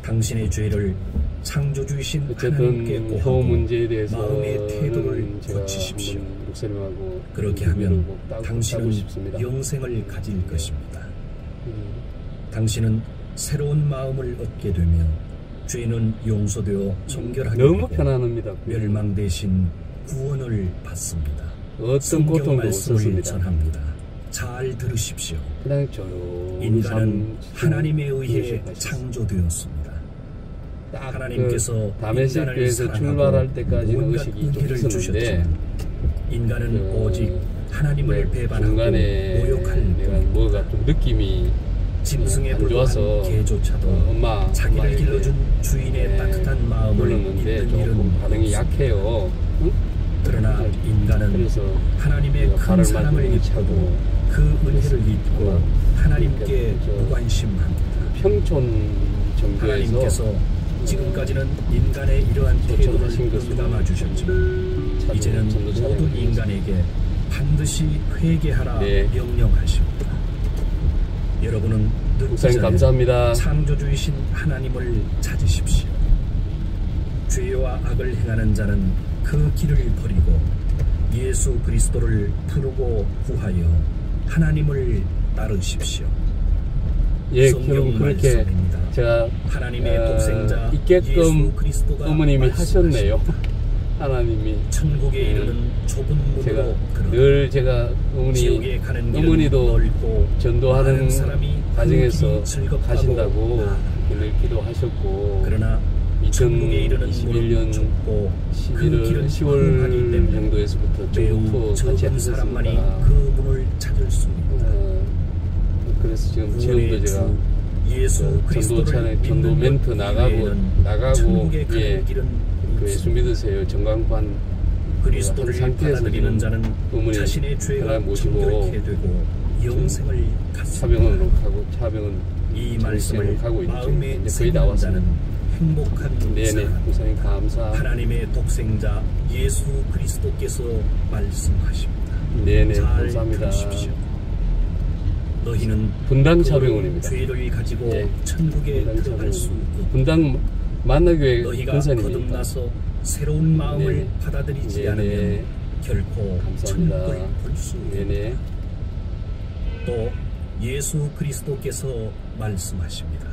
당신의 죄를 창조주이신 하나님께 어쨌든 고하고 효 문제에 대해서는 마음의 태도를 제가 고치십시오. 한번 목사님하고 그렇게 하면 따고 당신은 싶습니다. 영생을 가질 것입니다. 당신은 새로운 마음을 얻게 되며 죄는 용서되어 정결하게 너무 되고 편안합니다. 멸망 대신 구원을 받습니다. 어떤 성경 고통도 말씀을 없었습니다. 전합니다. 잘 들으십시오. 그냥 조용히 인간은 하나님에 의해 의식하셨습니다. 창조되었습니다. 딱 하나님께서 다메섹 인간을 교회에서 사랑하고 출발할 때까지는 온갖 의식이 좀 은혜를 있었는데 주셨지만 인간은 오직 하나님을 배반하고 중간에 모욕할 내가 뿐 뭐가 좀 느낌이 짐승에 안 불과한 좋아서 개조차도 엄마 자기를 엄마에게 길러준 주인의 따뜻한 마음을 불렀는데 잊는 조금 일은 반응이 없습니다. 약해요. 응? 그러나 인간은 그래서 하나님의 내가 큰 발을 사랑을 맞고 잊고 그 은혜를 잊고 하나님께 그래서 무관심합니다. 평촌 정교에서 하나님께서 지금까지는 인간의 이러한 태도를 하신 것으로 응감아 주셨지만 이제는 모든 인간에게 반드시 회개하라 명령하십니다. 여러분은 늦기 목사님 전에 감사합니다. 창조주이신 하나님을 찾으십시오. 죄와 악을 행하는 자는 그 길을 버리고 예수 그리스도를 부르고 구하여 하나님을 따르십시오. 결국 그렇게 말씀입니다. 제가 하나님의 독생자 있게끔 예수 그리스도가 어머님이 하셨네요. 말씀하십니다. 하나님이 천국에 이르는 좁은 제가 문으로 들어가 늘 제가 지옥에 가는 길은 어머니도 넓고 전도하는 많은 사람이 과정에서 그 길이 즐겁다고 가신다고 나아갑니다. 늘 기도하셨고 그러나 천국에 이르는 2021년 문은 좁고 그 11월 길은 10월 험하기 때문에 정도에서부터 매우 전부 같이 적은 사람만이 하셨습니다. 그 문을 찾을 수 있다. 그래서 지금도 구원의 제가 주 예수 그리스도를 전도 믿는 멘트 것 나가고 이외에는 천국에 가는 예, 길은 그 예수 없습니다. 믿으세요. 전광판 그리스도를 상태에서 받아들이는 지금 자는 어머니 자신의 죄가 하나 모시고 정결케 되고 영생을 갖습니다. 차병원으로 가고 차병원 이 말씀을 가고 있죠. 마음에 이제 거의 새기는 나왔습니다. 자는 행복한 네네, 사람. 목사님 감사. 하나님의 독생자 예수 그리스도께서 말씀하십니다. 네네, 잘 감사합니다. 들으십시오. 너희는 분당 그 차병원입니다. 죄를 가지고 네. 천국에 분당 들어갈 수 없다. 분당 만나교회 너희가 권사님입니다. 거듭나서 새로운 마음을 네네. 받아들이지 네네. 않으면 결코 감사합니다. 천국을 볼 수 없다. 네네. 또 예수 그리스도께서 말씀하십니다.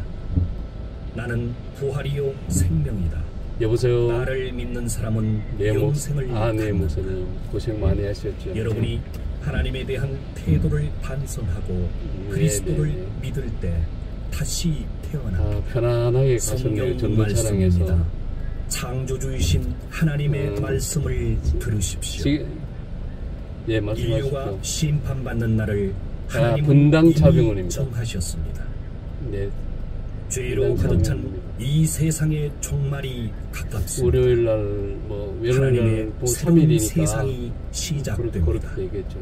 나는 부활이요 생명이다. 여보세요. 나를 믿는 사람은 네, 영생을 네, 갖는다. 목사님 고생 많이 하셨죠. 여러분이 하나님에 대한 태도를 반성하고 그리스도를 믿을 때 다시 태어나 편안하게 가셨네요. 전도 차량에서. 창조주이신 하나님의 말씀을 들으십시오. 예, 인류가 말씀하십시오. 심판받는 날을 하나님은 분당 이미 차병원입니다. 정하셨습니다. 네, 죄로 가득 찬 이 세상의 종말이 가깝습니다. 월요일 날, 월요일 하나님의 날, 새로운 3일이니까. 세상이 시작됩니다. 그렇게 얘기했죠.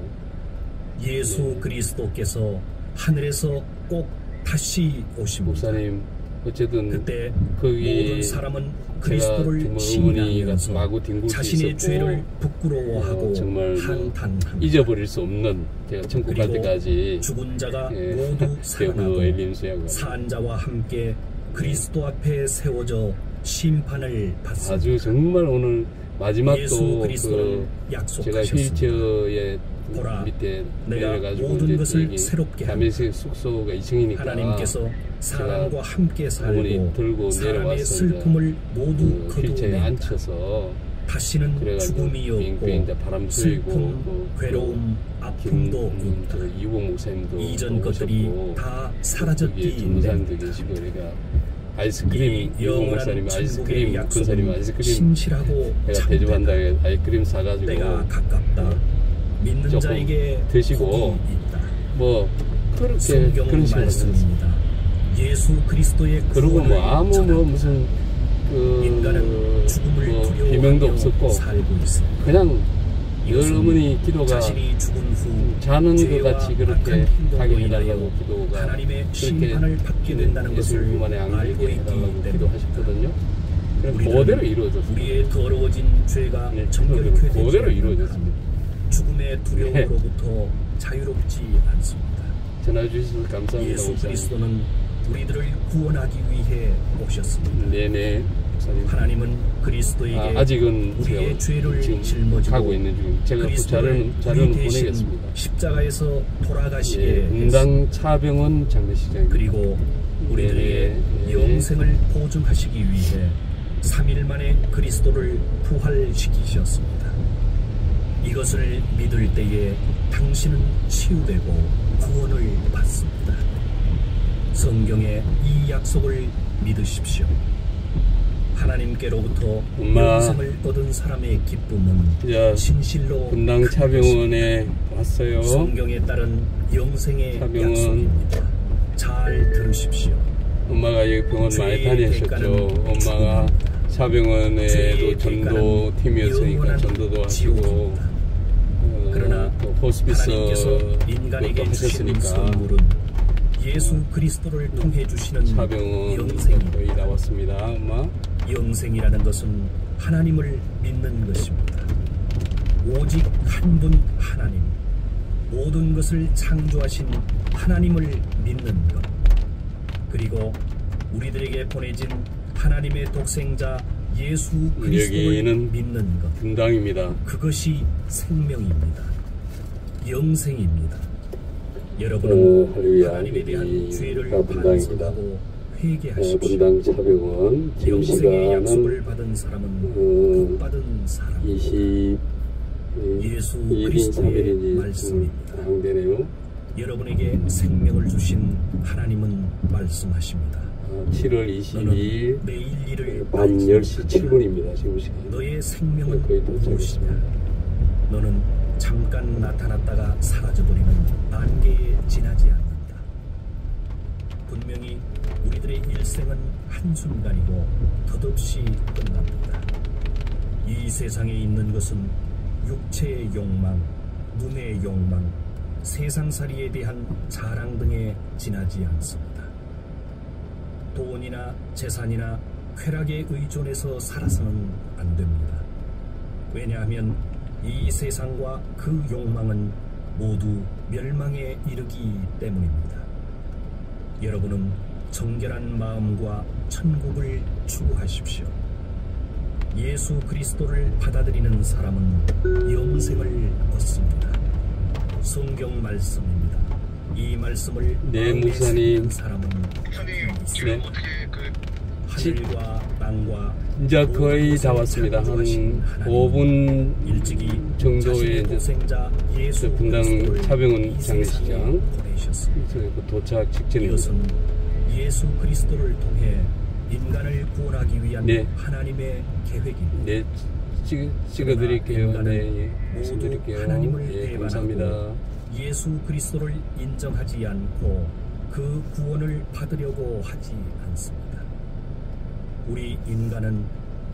예수 그리스도께서 하늘에서 꼭 다시 오십니다. 목사님, 어쨌든 그때 거기 모든 사람은 제가 그리스도를 정말 어머니가 시인하면서 마구 뒹굴 수 자신의 있었고 죄를 부끄러워하고 정말 한탄합니다. 잊어버릴 수 없는 제가 천국 갈 그리고 때까지 죽은 자가 예, 모두 살아나고 엘림 수양관 산 자와 함께 그리스도 앞에 세워져 심판을 받습니다. 아주 정말 오늘 마지막도 예수 그리스도는 제가 약속하셨습니다. 휠체어에 보라, 밑에 내가 내려가지고 모든 것을 여기 새롭게 담에색 숙소가 2층이니까 하나님께서 사람과 함께 살고 들고 사람의 내려와서 슬픔을 모두 휠체어에 거두어낸다. 앉혀서 다시는 그래가지고 죽음이 빙빙 이제 없고 바람 쐬고 슬픔, 괴로움, 아픔도 없다. 이봉 목사님도 이전 것들이 오셨고, 다 거기에 사라졌기 전무사님도 때문이다. 계시고 그러니까 아이스크림 이 이봉 영원한 목사님 천국의 아이스크림 근사님 약속은 아이스크림 신실하고 내가 참되다. 대접한다고 아이스크림 사가지고 내가 가깝다. 믿는 조금 자에게 드시고 복이 있다. 뭐 그렇게 성경 그런 식으로 했어요. 말씀입니다. 예수 그리스도의 그리고 뭐 구원을 아무 뭐 전합니다. 무슨 인간은 죽음을 뭐 두려워하며 비명도 없었고 살고 있습니다. 그냥 늘 이것은 어머니 기도가 자신이 죽은 후 자는 것 죄와 같이 그렇게 악한 행동으로 하게 인하여 해달라고 기도가 하나님의 그렇게 심판을 받게 된다는 것을 예수님 만에 안 알고 되게 있기 해달라고 때문에 기도하셨거든요. 그럼 우리는 그대로 이루어졌어요. 우리의 더러워진 죄가 네, 정결케 되지 그대로 않는 이루어졌습니다. 한 죽음의 두려움으로부터 자유롭지 않습니다. 전화 주셔서 감사합니다. 예수 목사님. 그리스도는 우리들을 구원하기 위해 오셨습니다. 네네 목사님. 하나님은 그리스도에게 아직은 우리의 죄를 지금 жил머지고 가고 있는 중. 제가 그 그리스도를 자료는 우리 대신 보내겠습니다. 십자가에서 돌아가시게 예, 했습니다. 분당 차병원 장례식장입니다. 그리고 우리들에게 네. 영생을 보증하시기 위해 3일 만에 그리스도를 부활시키셨습니다. 이것을 믿을 때에 당신은 치유되고 구원을 받습니다. 성경의 이 약속을 믿으십시오. 하나님께로부터 엄마, 영생을 얻은 사람의 기쁨은 진실로 분당 큰 차병원에 왔어요. 성경에 따른 영생의 차병원. 약속입니다. 잘 들으십시오. 엄마가 여기 병원 많이 죄의 다니셨죠. 대가는 엄마가 죽음입니다. 차병원에도 죄의 전도 팀이었으니까 영원한 전도도 하시고 지옥입니다. 그러나 또 호스피스 하나님께서 것도 인간에게 주시는 하셨으니까 선물은 예수 그리스도를 통해 주시는 차병원 영생입니다. 거의 나왔습니다. 엄마. 영생이라는 것은 하나님을 믿는 것입니다. 오직 한 분 하나님, 모든 것을 창조하신 하나님을 믿는 것, 그리고 우리들에게 보내진 하나님의 독생자 예수 그리스도를 여기는 믿는 것, 분당입니다. 그것이 생명입니다. 영생입니다. 여러분은 할렐루야. 하나님에 대한 여기가 죄를 분당입니다. 반성하고 회개하십시오. 분당 차병원 지금 영생의 약속을 시간은 받은 사람은 복 받은 사람. 20 예수 2일 그리스도의 3일인지 말씀입니다. 사용되네요. 여러분에게 생명을 주신 하나님은 말씀하십니다. 7월 22일 내일 일을 밤 10시 7분입니다. 지금 시간. 너의 생명은 거의 무엇이냐? 도착했습니다. 너는 잠깐 나타났다가 사라져버리는 안개에 지나지 않는다. 분명히 우리들의 일생은 한순간이고 덧없이 끝납니다. 이 세상에 있는 것은 육체의 욕망, 눈의 욕망, 세상살이에 대한 자랑 등에 지나지 않습니다. 돈이나 재산이나 쾌락에 의존해서 살아서는 안 됩니다. 왜냐하면 이 세상과 그 욕망은 모두 멸망에 이르기 때문입니다. 여러분은 정결한 마음과 천국을 추구하십시오. 예수 그리스도를 받아들이는 사람은 영생을 얻습니다. 성경 말씀입니다. 이 말씀을 네, 마음에 목사님. 새기는 사람은 네. 하늘과 땅과 이제 거의 다 왔습니다. 한 5분 일찍이 정도의 이제 독생자 예수 분당 그리스도를 차병원 이 장례식장 세상에 보내셨습니다. 도착 직전입니다. 이것은 예수 그리스도를 통해 인간을 구원하기 위한 네. 하나님의 계획입니다. 네, 찍어드릴게요. 그러나 네, 예, 모두 말씀드릴게요. 하나님을 예, 배반하고 감사합니다. 예수 그리스도를 인정하지 않고 그 구원을 받으려고 하지 않습니다. 우리 인간은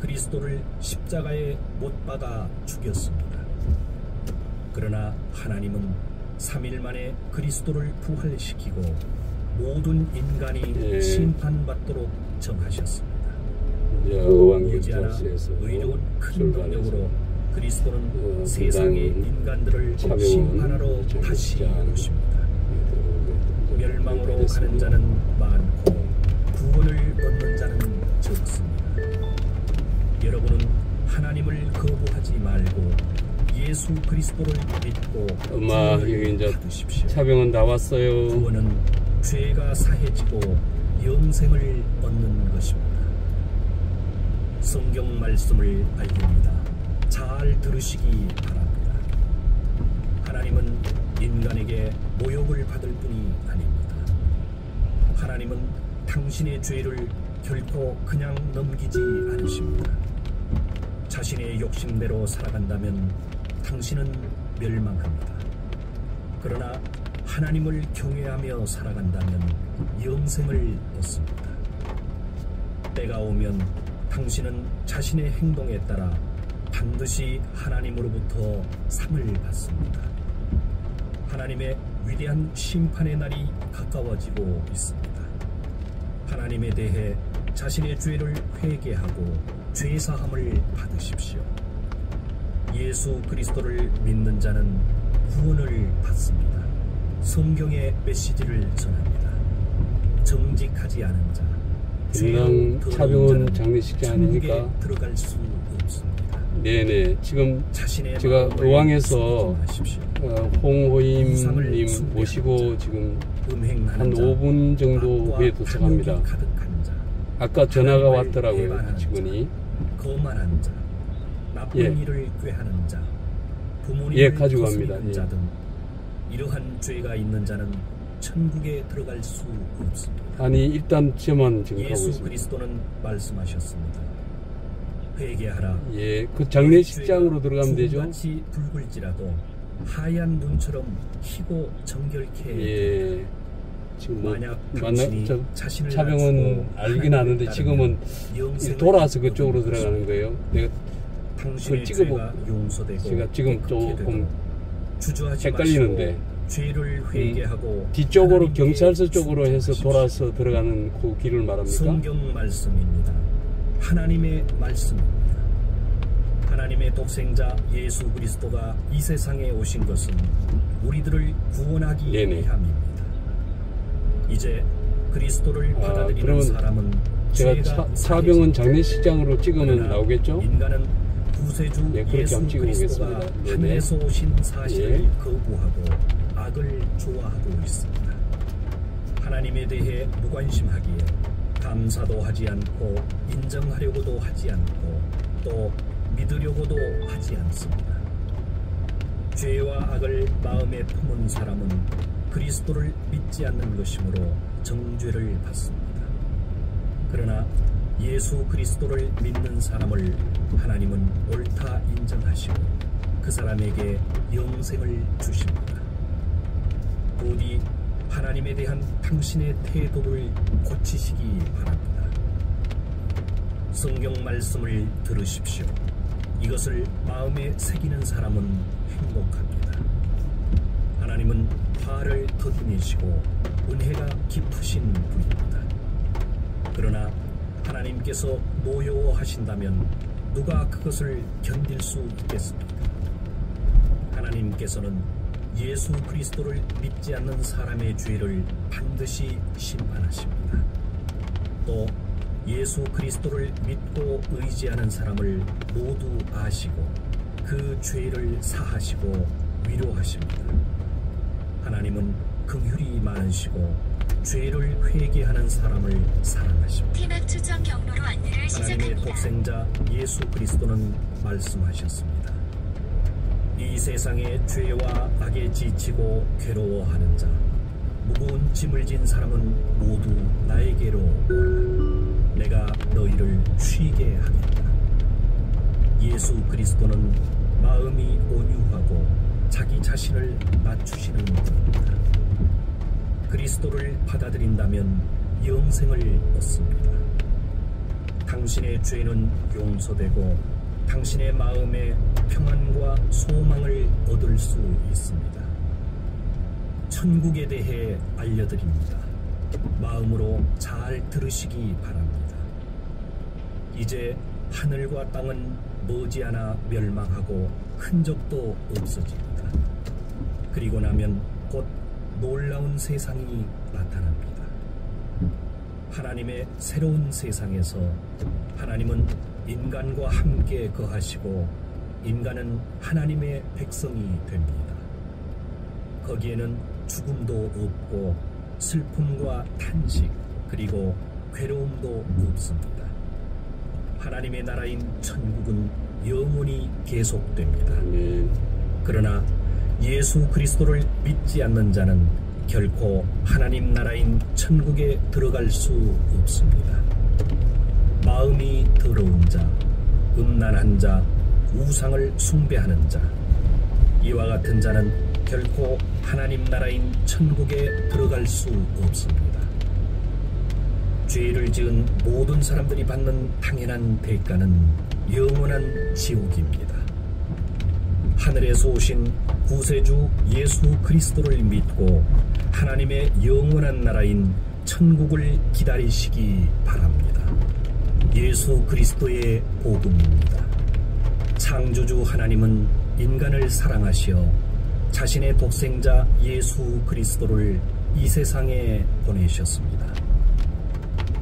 그리스도를 십자가에 못 박아 죽였습니다. 그러나 하나님은 3일 만에 그리스도를 부활시키고 모든 인간이 심판받도록 정하셨습니다. 어왕길자시에서 의로운 큰 능력으로 그리스도는 세상의 인간들을 심판하러 다시 오십니다. 멸망으로 가는 자는 많고 구원을 얻는 자는 적습니다. 여러분은 하나님을 거부하지 말고 예수 그리스도를 믿고 엄마 여기 이제 받으십시오. 차병은 다 왔어요. 구원은 죄가 사해지고 영생을 얻는 것입니다. 성경 말씀을 알립니다. 잘 들으시기 바랍니다. 하나님은 인간에게 모욕을 받을 뿐이 아닙니다. 하나님은 당신의 죄를 결코 그냥 넘기지 않으십니다. 자신의 욕심대로 살아간다면 당신은 멸망합니다. 그러나 하나님을 경외하며 살아간다면 영생을 얻습니다. 때가 오면 당신은 자신의 행동에 따라 반드시 하나님으로부터 상을 받습니다. 하나님의 위대한 심판의 날이 가까워지고 있습니다. 하나님에 대해 자신의 죄를 회개하고 죄사함을 받으십시오. 예수 그리스도를 믿는 자는 구원을 받습니다. 성경의 메시지를 전합니다. 정직하지 않은 자, 금강 차병원 장례식장 아닙니까? 들어갈 수 없습니다. 네네. 지금 제가 의왕에서 홍호임님 모시고 지금 한 5분 정도 후에 도착합니다. 아까 전화가 왔더라고요. 직원이. 거만한 자, 나쁜 일을 꾀하는 자, 예, 가지고 갑니다. 자 등 이러한 죄가 있는 자는 천국에 들어갈 수 없습니다. 아니 일단 저만 지금 가고 있습니다. 예수 그리스도는 말씀하셨습니다. 회개하라. 예, 그 장례식장으로 들어가면 되죠. 같이 붉을지라도 하얀 눈처럼 희고 정결케. 예. 지금 뭐 자신을 차병은 알긴 아는데 지금은 돌아서 그쪽으로 들어가는 거예요. 내가 그걸 찍어보고 제가 지금 조금 헷갈리는데 죄를 회개하고 뒤쪽으로 경찰서 쪽으로 해서 돌아서 들어가는 그 길을 말합니까? 성경 말씀입니다. 하나님의 말씀입니다. 하나님의 독생자 예수 그리스도가 이 세상에 오신 것은 우리들을 구원하기 위함입니다. 이제 그리스도를 받아들이는 사람은 제가 차병원 장례식장으로 찍으면 나오겠죠? 인간은 구세주 예수 그리스도가 하늘에서 오신 사실을 거부하고 악을 좋아하고 있습니다. 하나님에 대해 무관심하기에 감사도 하지 않고 인정하려고도 하지 않고 또 믿으려고도 하지 않습니다. 죄와 악을 마음에 품은 사람은 그리스도를 믿지 않는 것이므로 정죄를 받습니다. 그러나 예수 그리스도를 믿는 사람을 하나님은 옳다 인정하시고 그 사람에게 영생을 주십니다. 부디 하나님에 대한 당신의 태도를 고치시기 바랍니다. 성경 말씀을 들으십시오. 이것을 마음에 새기는 사람은 행복합니다. 하나님은 화를 더디내시고 은혜가 깊으신 분입니다. 그러나 하나님께서 노여워하신다면 누가 그것을 견딜 수 있겠습니까? 하나님께서는 예수 그리스도를 믿지 않는 사람의 죄를 반드시 심판하십니다. 또 예수 그리스도를 믿고 의지하는 사람을 모두 아시고 그 죄를 사하시고 위로하십니다. 하나님은 긍휼이 많으시고 죄를 회개하는 사람을 사랑하십니다. 하나님의 독생자 예수 그리스도는 말씀하셨습니다. 이 세상의 죄와 악에 지치고 괴로워하는 자, 무거운 짐을 진 사람은 모두 나에게로 오라. 내가 너희를 쉬게 하겠다. 예수 그리스도는 마음이 온유하고 자기 자신을 낮추시는 분입니다. 그리스도를 받아들인다면 영생을 얻습니다. 당신의 죄는 용서되고 당신의 마음에 평안과 소망을 얻을 수 있습니다. 천국에 대해 알려드립니다. 마음으로 잘 들으시기 바랍니다. 이제 하늘과 땅은 머지않아 멸망하고 흔적도 없어집니다. 그리고 나면 곧 놀라운 세상이 나타납니다. 하나님의 새로운 세상에서 하나님은 인간과 함께 거하시고 인간은 하나님의 백성이 됩니다. 거기에는 죽음도 없고 슬픔과 탄식 그리고 괴로움도 없습니다. 하나님의 나라인 천국은 영원히 계속됩니다. 그러나 예수 그리스도를 믿지 않는 자는 결코 하나님 나라인 천국에 들어갈 수 없습니다. 마음이 더러운 자, 음란한 자, 우상을 숭배하는 자, 이와 같은 자는 결코 하나님 나라인 천국에 들어갈 수 없습니다. 죄를 지은 모든 사람들이 받는 당연한 대가는 영원한 지옥입니다. 하늘에서 오신 구세주 예수 그리스도를 믿고 하나님의 영원한 나라인 천국을 기다리시기 바랍니다. 예수 그리스도의 복음입니다. 창조주 하나님은 인간을 사랑하시어 자신의 독생자 예수 그리스도를 이 세상에 보내셨습니다.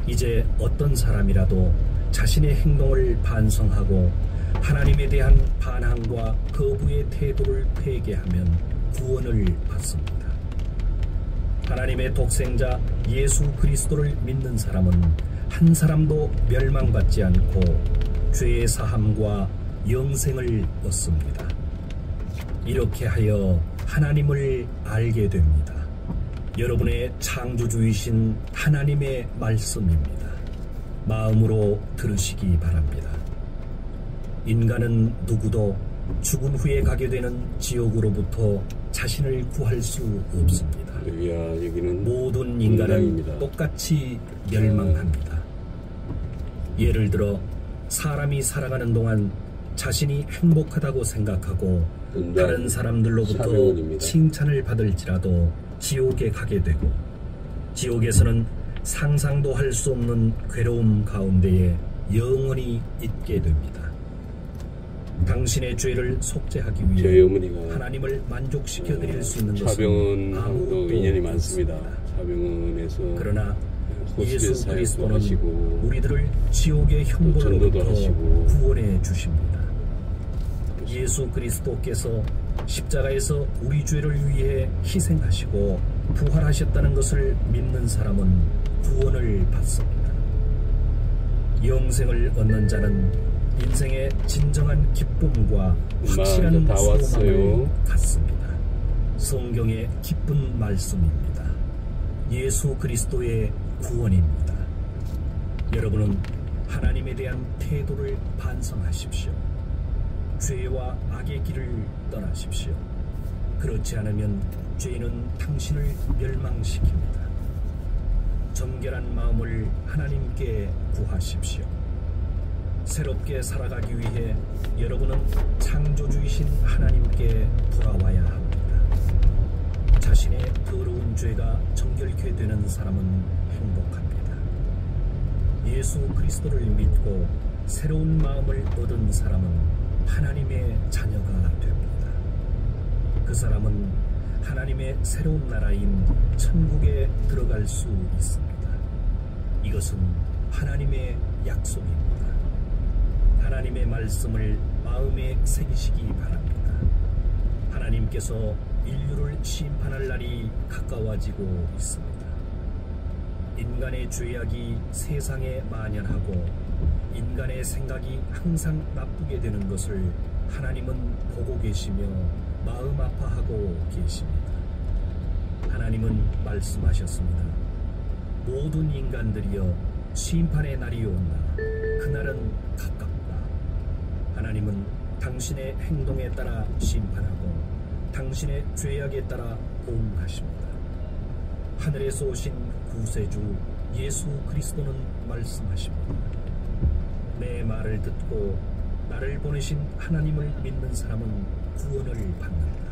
이제 어떤 사람이라도 자신의 행동을 반성하고 하나님에 대한 반항과 거부의 태도를 회개하면 구원을 받습니다. 하나님의 독생자 예수 그리스도를 믿는 사람은 한 사람도 멸망받지 않고 죄의 사함과 영생을 얻습니다. 이렇게 하여 하나님을 알게 됩니다. 여러분의 창조주이신 하나님의 말씀입니다. 마음으로 들으시기 바랍니다. 인간은 누구도 죽은 후에 가게 되는 지옥으로부터 자신을 구할 수 없습니다. 여기는 모든 인간은 문장입니다. 똑같이 멸망합니다. 예를 들어 사람이 살아가는 동안 자신이 행복하다고 생각하고 다른 사람들로부터 사명입니다. 칭찬을 받을지라도 지옥에 가게 되고 지옥에서는 상상도 할 수 없는 괴로움 가운데에 영원히 있게 됩니다. 당신의 죄를 속죄하기 위해 하나님을 만족시켜 드릴 수 있는 것은 아무것도 인연이 많습니다. 없습니다. 차병원에서 그러나 예수 그리스도는 하시고, 우리들을 지옥의 형벌로부터 구원해 주십니다. 예수 그리스도께서 십자가에서 우리 죄를 위해 희생하시고 부활하셨다는 것을 믿는 사람은 구원을 받습니다. 영생을 얻는 자는 인생의 진정한 기쁨과 확실한 소망을 갖습니다. 성경의 기쁜 말씀입니다. 예수 그리스도의 구원입니다. 여러분은 하나님에 대한 태도를 반성하십시오. 죄와 악의 길을 떠나십시오. 그렇지 않으면 죄는 당신을 멸망시킵니다. 정결한 마음을 하나님께 구하십시오. 새롭게 살아가기 위해 여러분은 창조주이신 하나님께 돌아와야 합니다. 자신의 더러운 죄가 정결케 되는 사람은 행복합니다. 예수 그리스도를 믿고 새로운 마음을 얻은 사람은 하나님의 자녀가 됩니다. 그 사람은 하나님의 새로운 나라인 천국에 들어갈 수 있습니다. 이것은 하나님의 약속입니다. 하나님의 말씀을 마음에 새기시기 바랍니다. 하나님께서 인류를 심판할 날이 가까워지고 있습니다. 인간의 죄악이 세상에 만연하고 인간의 생각이 항상 나쁘게 되는 것을 하나님은 보고 계시며 마음 아파하고 계십니다. 하나님은 말씀하셨습니다. 모든 인간들이여 심판의 날이 온다. 그날은 가깝다. 하나님은 당신의 행동에 따라 심판하고 당신의 죄악에 따라 보응하십니다. 하늘에서 오신 구세주 예수 그리스도는 말씀하십니다. 내 말을 듣고 나를 보내신 하나님을 믿는 사람은 구원을 받는다.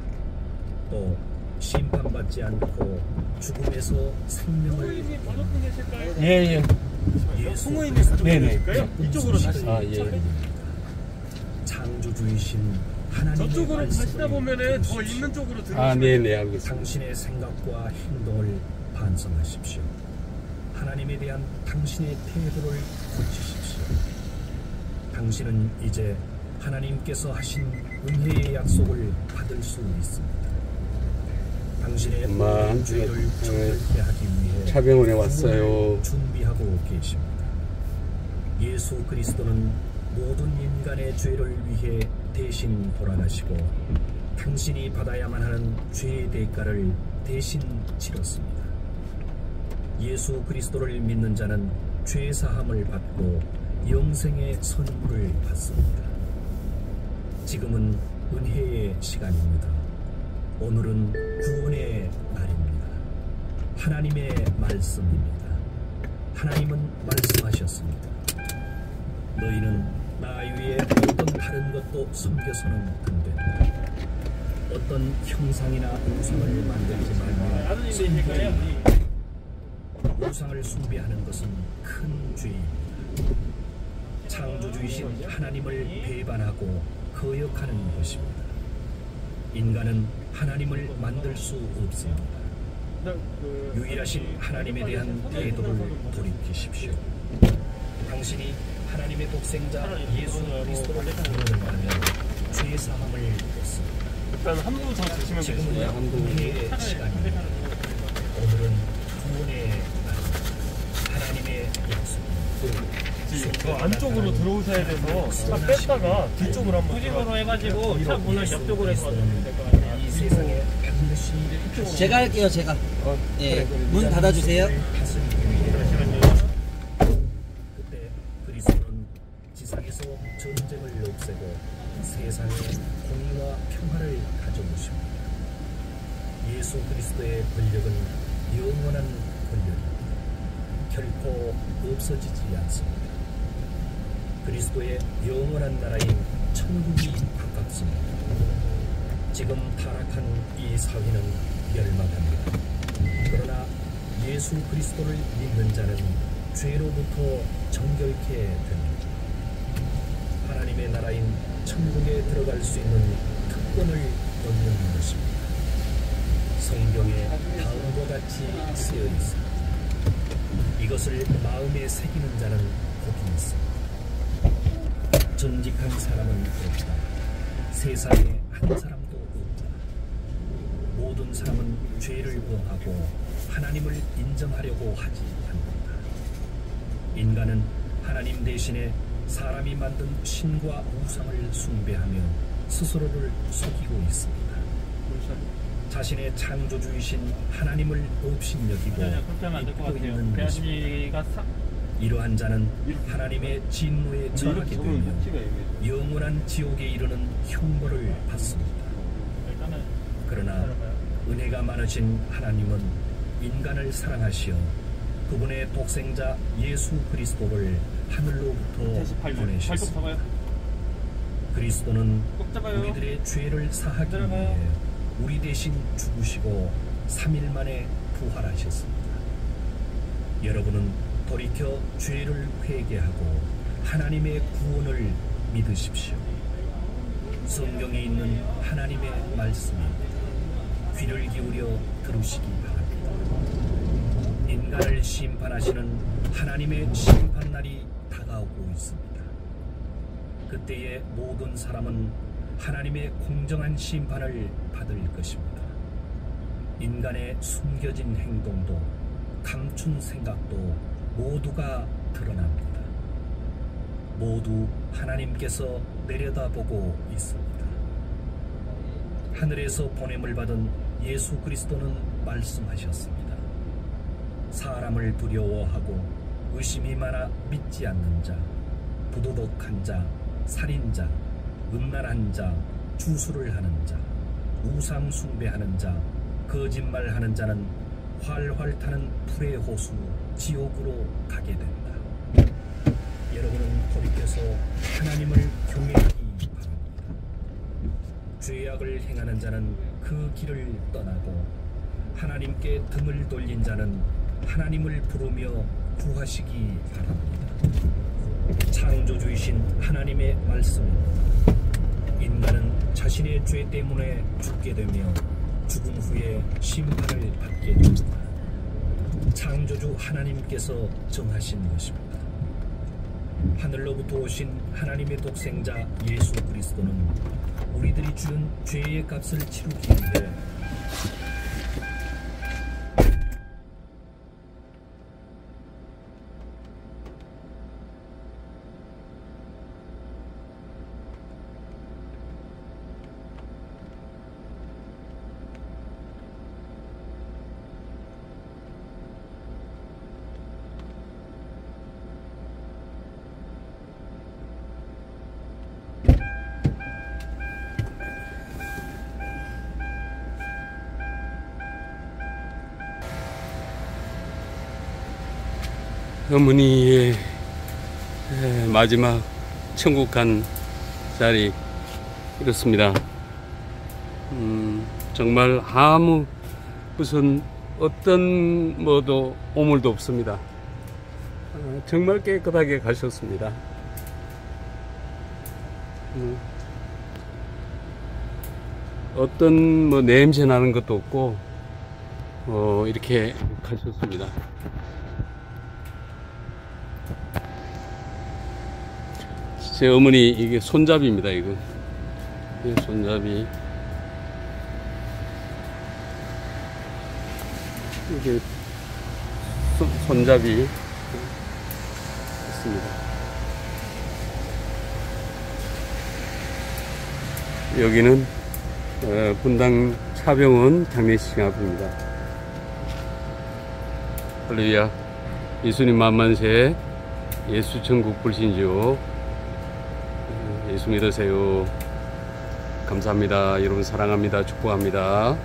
또 심판받지 않고 죽음에서 생명을 예. 예수 네네. 이쪽으로 다시. 예. 창조주이신 하나님의 저쪽으로 가시다 말씀을 보면은 더 들으십시오. 있는 쪽으로 들어오시면 네네, 알겠습니다. 당신의 생각과 행동을 반성하십시오. 하나님에 대한 당신의 태도를 고치십시오. 당신은 이제 하나님께서 하신 은혜의 약속을 받을 수 있습니다. 당신의 엄마, 모든 죄를 정결케 하기 위해 차병원에 왔어요. 준비하고 계십니다. 예수 그리스도는 모든 인간의 죄를 위해 대신 돌아가시고 당신이 받아야만 하는 죄의 대가를 대신 치렀습니다. 예수 그리스도를 믿는 자는 죄 사함을 받고 영생의 선물을 받습니다. 지금은 은혜의 시간입니다. 오늘은 구원의 날입니다. 하나님의 말씀입니다. 하나님은 말씀하셨습니다. 너희는 나 위에 어떤 다른 것도 섬겨서는 안 된다. 어떤 형상이나 우상을 만들지 말며 숭배하라. 우상을 숭배하는 것은 큰 죄입니다. 창조주이신 하나님을 배반하고 거역하는 것입니다. 인간은 하나님을 만들 수 없습니다. 유일하신 하나님에 대한 태도를 돌이키십시오. 당신이 하나님의 독생자 예수 그리스도를 믿는다면 죄 사함을 얻습니다. 일단 한 분 더 드시면 지금은 되시고요. 은혜의 시간입니다. 오늘은 구원의 날입니다. 하나님의 약속입니다. 저 안쪽으로 들어오셔야 돼서 차 뺐다가 뒤쪽으로 한번 후진으로 해가지고 차 문을 옆쪽으로 해서 될것 같아요. 이 세상에 반드시 제가 할게요, 제가. 예, 문 닫아주세요. 그때 그리스도는 지상에서 전쟁을 없애고 세상에 공의와 평화를 가져오십니다. 예수 그리스도의 권력은 영원한 권력입니다. 결코 없어지지 않습니다. 그리스도의 영원한 나라인 천국이 가깝습니다. 지금 타락한 이 사회는 멸망합니다. 그러나 예수 그리스도를 믿는 자는 죄로부터 정결케 됩니다. 하나님의 나라인 천국에 들어갈 수 있는 특권을 얻는 것입니다. 성경에 다음과 같이 쓰여 있습니다. 이것을 마음에 새기는 자는 복이 있습니다. 정직한 사람은 없다. 세상에 한 사람도 없다. 모든 사람은 죄를 범하고 하나님을 인정하려고 하지 않는다. 인간은 하나님 대신에 사람이 만든 신과 우상을 숭배하며 스스로를 속이고 있습니다. 자신의 창조주이신 하나님을 업신여기고 잊고 있는 것입니다. 이러한 자는 하나님의 진노에 처하게 되며 영원한 지옥에 이르는 형벌을 받습니다. 그러나 은혜가 많으신 하나님은 인간을 사랑하시어 그분의 독생자 예수 그리스도를 하늘로부터 보내셨습니다. 그리스도는 우리들의 죄를 사하기 위해 우리 대신 죽으시고 3일 만에 부활하셨습니다. 여러분은 돌이켜 죄를 회개하고 하나님의 구원을 믿으십시오. 성경에 있는 하나님의 말씀입니다. 귀를 기울여 들으시기 바랍니다. 인간을 심판하시는 하나님의 심판날이 다가오고 있습니다. 그때의 모든 사람은 하나님의 공정한 심판을 받을 것입니다. 인간의 숨겨진 행동도 감춘 생각도 모두가 드러납니다. 모두 하나님께서 내려다보고 있습니다. 하늘에서 보냄을 받은 예수 그리스도는 말씀하셨습니다. 사람을 두려워하고 의심이 많아 믿지 않는 자, 부도덕한 자, 살인자, 음란한 자, 주술을 하는 자, 우상 숭배하는 자, 거짓말하는 자는 활활 타는 불의 호수 지옥으로 가게 된다. 여러분은 돌이켜서 하나님을 경외하기 바랍니다. 죄악을 행하는 자는 그 길을 떠나고 하나님께 등을 돌린 자는 하나님을 부르며 구하시기 바랍니다. 창조주이신 하나님의 말씀입니다. 인간은 자신의 죄 때문에 죽게 되며 죽음 후에 심판을 받게 됩니다. 창조주 하나님께서 정하신 것입니다. 하늘로부터 오신 하나님의 독생자 예수 그리스도는 우리들이 지은 죄의 값을 치르기 위해 어머니의 마지막 천국 간 자리 이렇습니다. 정말 아무 무슨 어떤 뭐도 오물도 없습니다. 정말 깨끗하게 가셨습니다. 어떤 뭐 냄새 나는 것도 없고 이렇게 가셨습니다. 제 어머니 이게 손잡이입니다. 이거 손잡이, 이게 손잡이 있습니다. 여기는 분당 차병원 장례식 앞입니다. 할렐루야. 예수님 만만세. 예수 천국 불신지요. 예수 믿으세요. 감사합니다. 여러분 사랑합니다. 축복합니다.